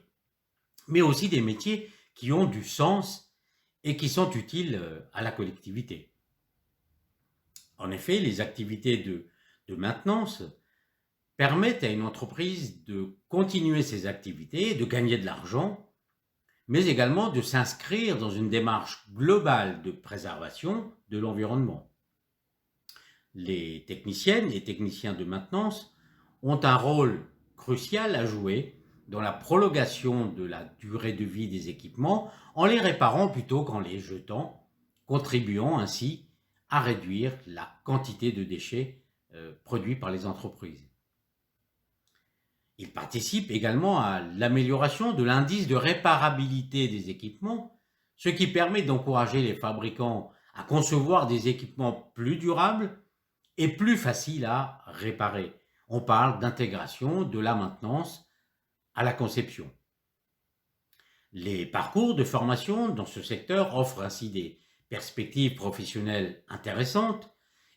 mais aussi des métiers qui ont du sens et qui sont utiles à la collectivité. En effet, les activités de maintenance permettent à une entreprise de continuer ses activités, de gagner de l'argent, mais également de s'inscrire dans une démarche globale de préservation de l'environnement. Les techniciennes et techniciens de maintenance ont un rôle crucial à jouer dans la prolongation de la durée de vie des équipements en les réparant plutôt qu'en les jetant, contribuant ainsi à réduire la quantité de déchets produits par les entreprises. Ils participent également à l'amélioration de l'indice de réparabilité des équipements, ce qui permet d'encourager les fabricants à concevoir des équipements plus durables et plus faciles à réparer. On parle d'intégration de la maintenance à la conception. Les parcours de formation dans ce secteur offrent ainsi des perspectives professionnelles intéressantes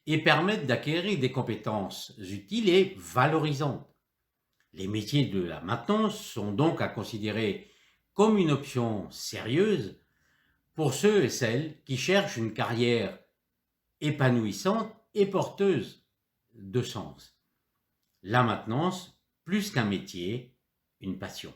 et permettent d'acquérir des compétences utiles et valorisantes. Les métiers de la maintenance sont donc à considérer comme une option sérieuse pour ceux et celles qui cherchent une carrière épanouissante et porteuse de sens. La maintenance, plus qu'un métier, une passion.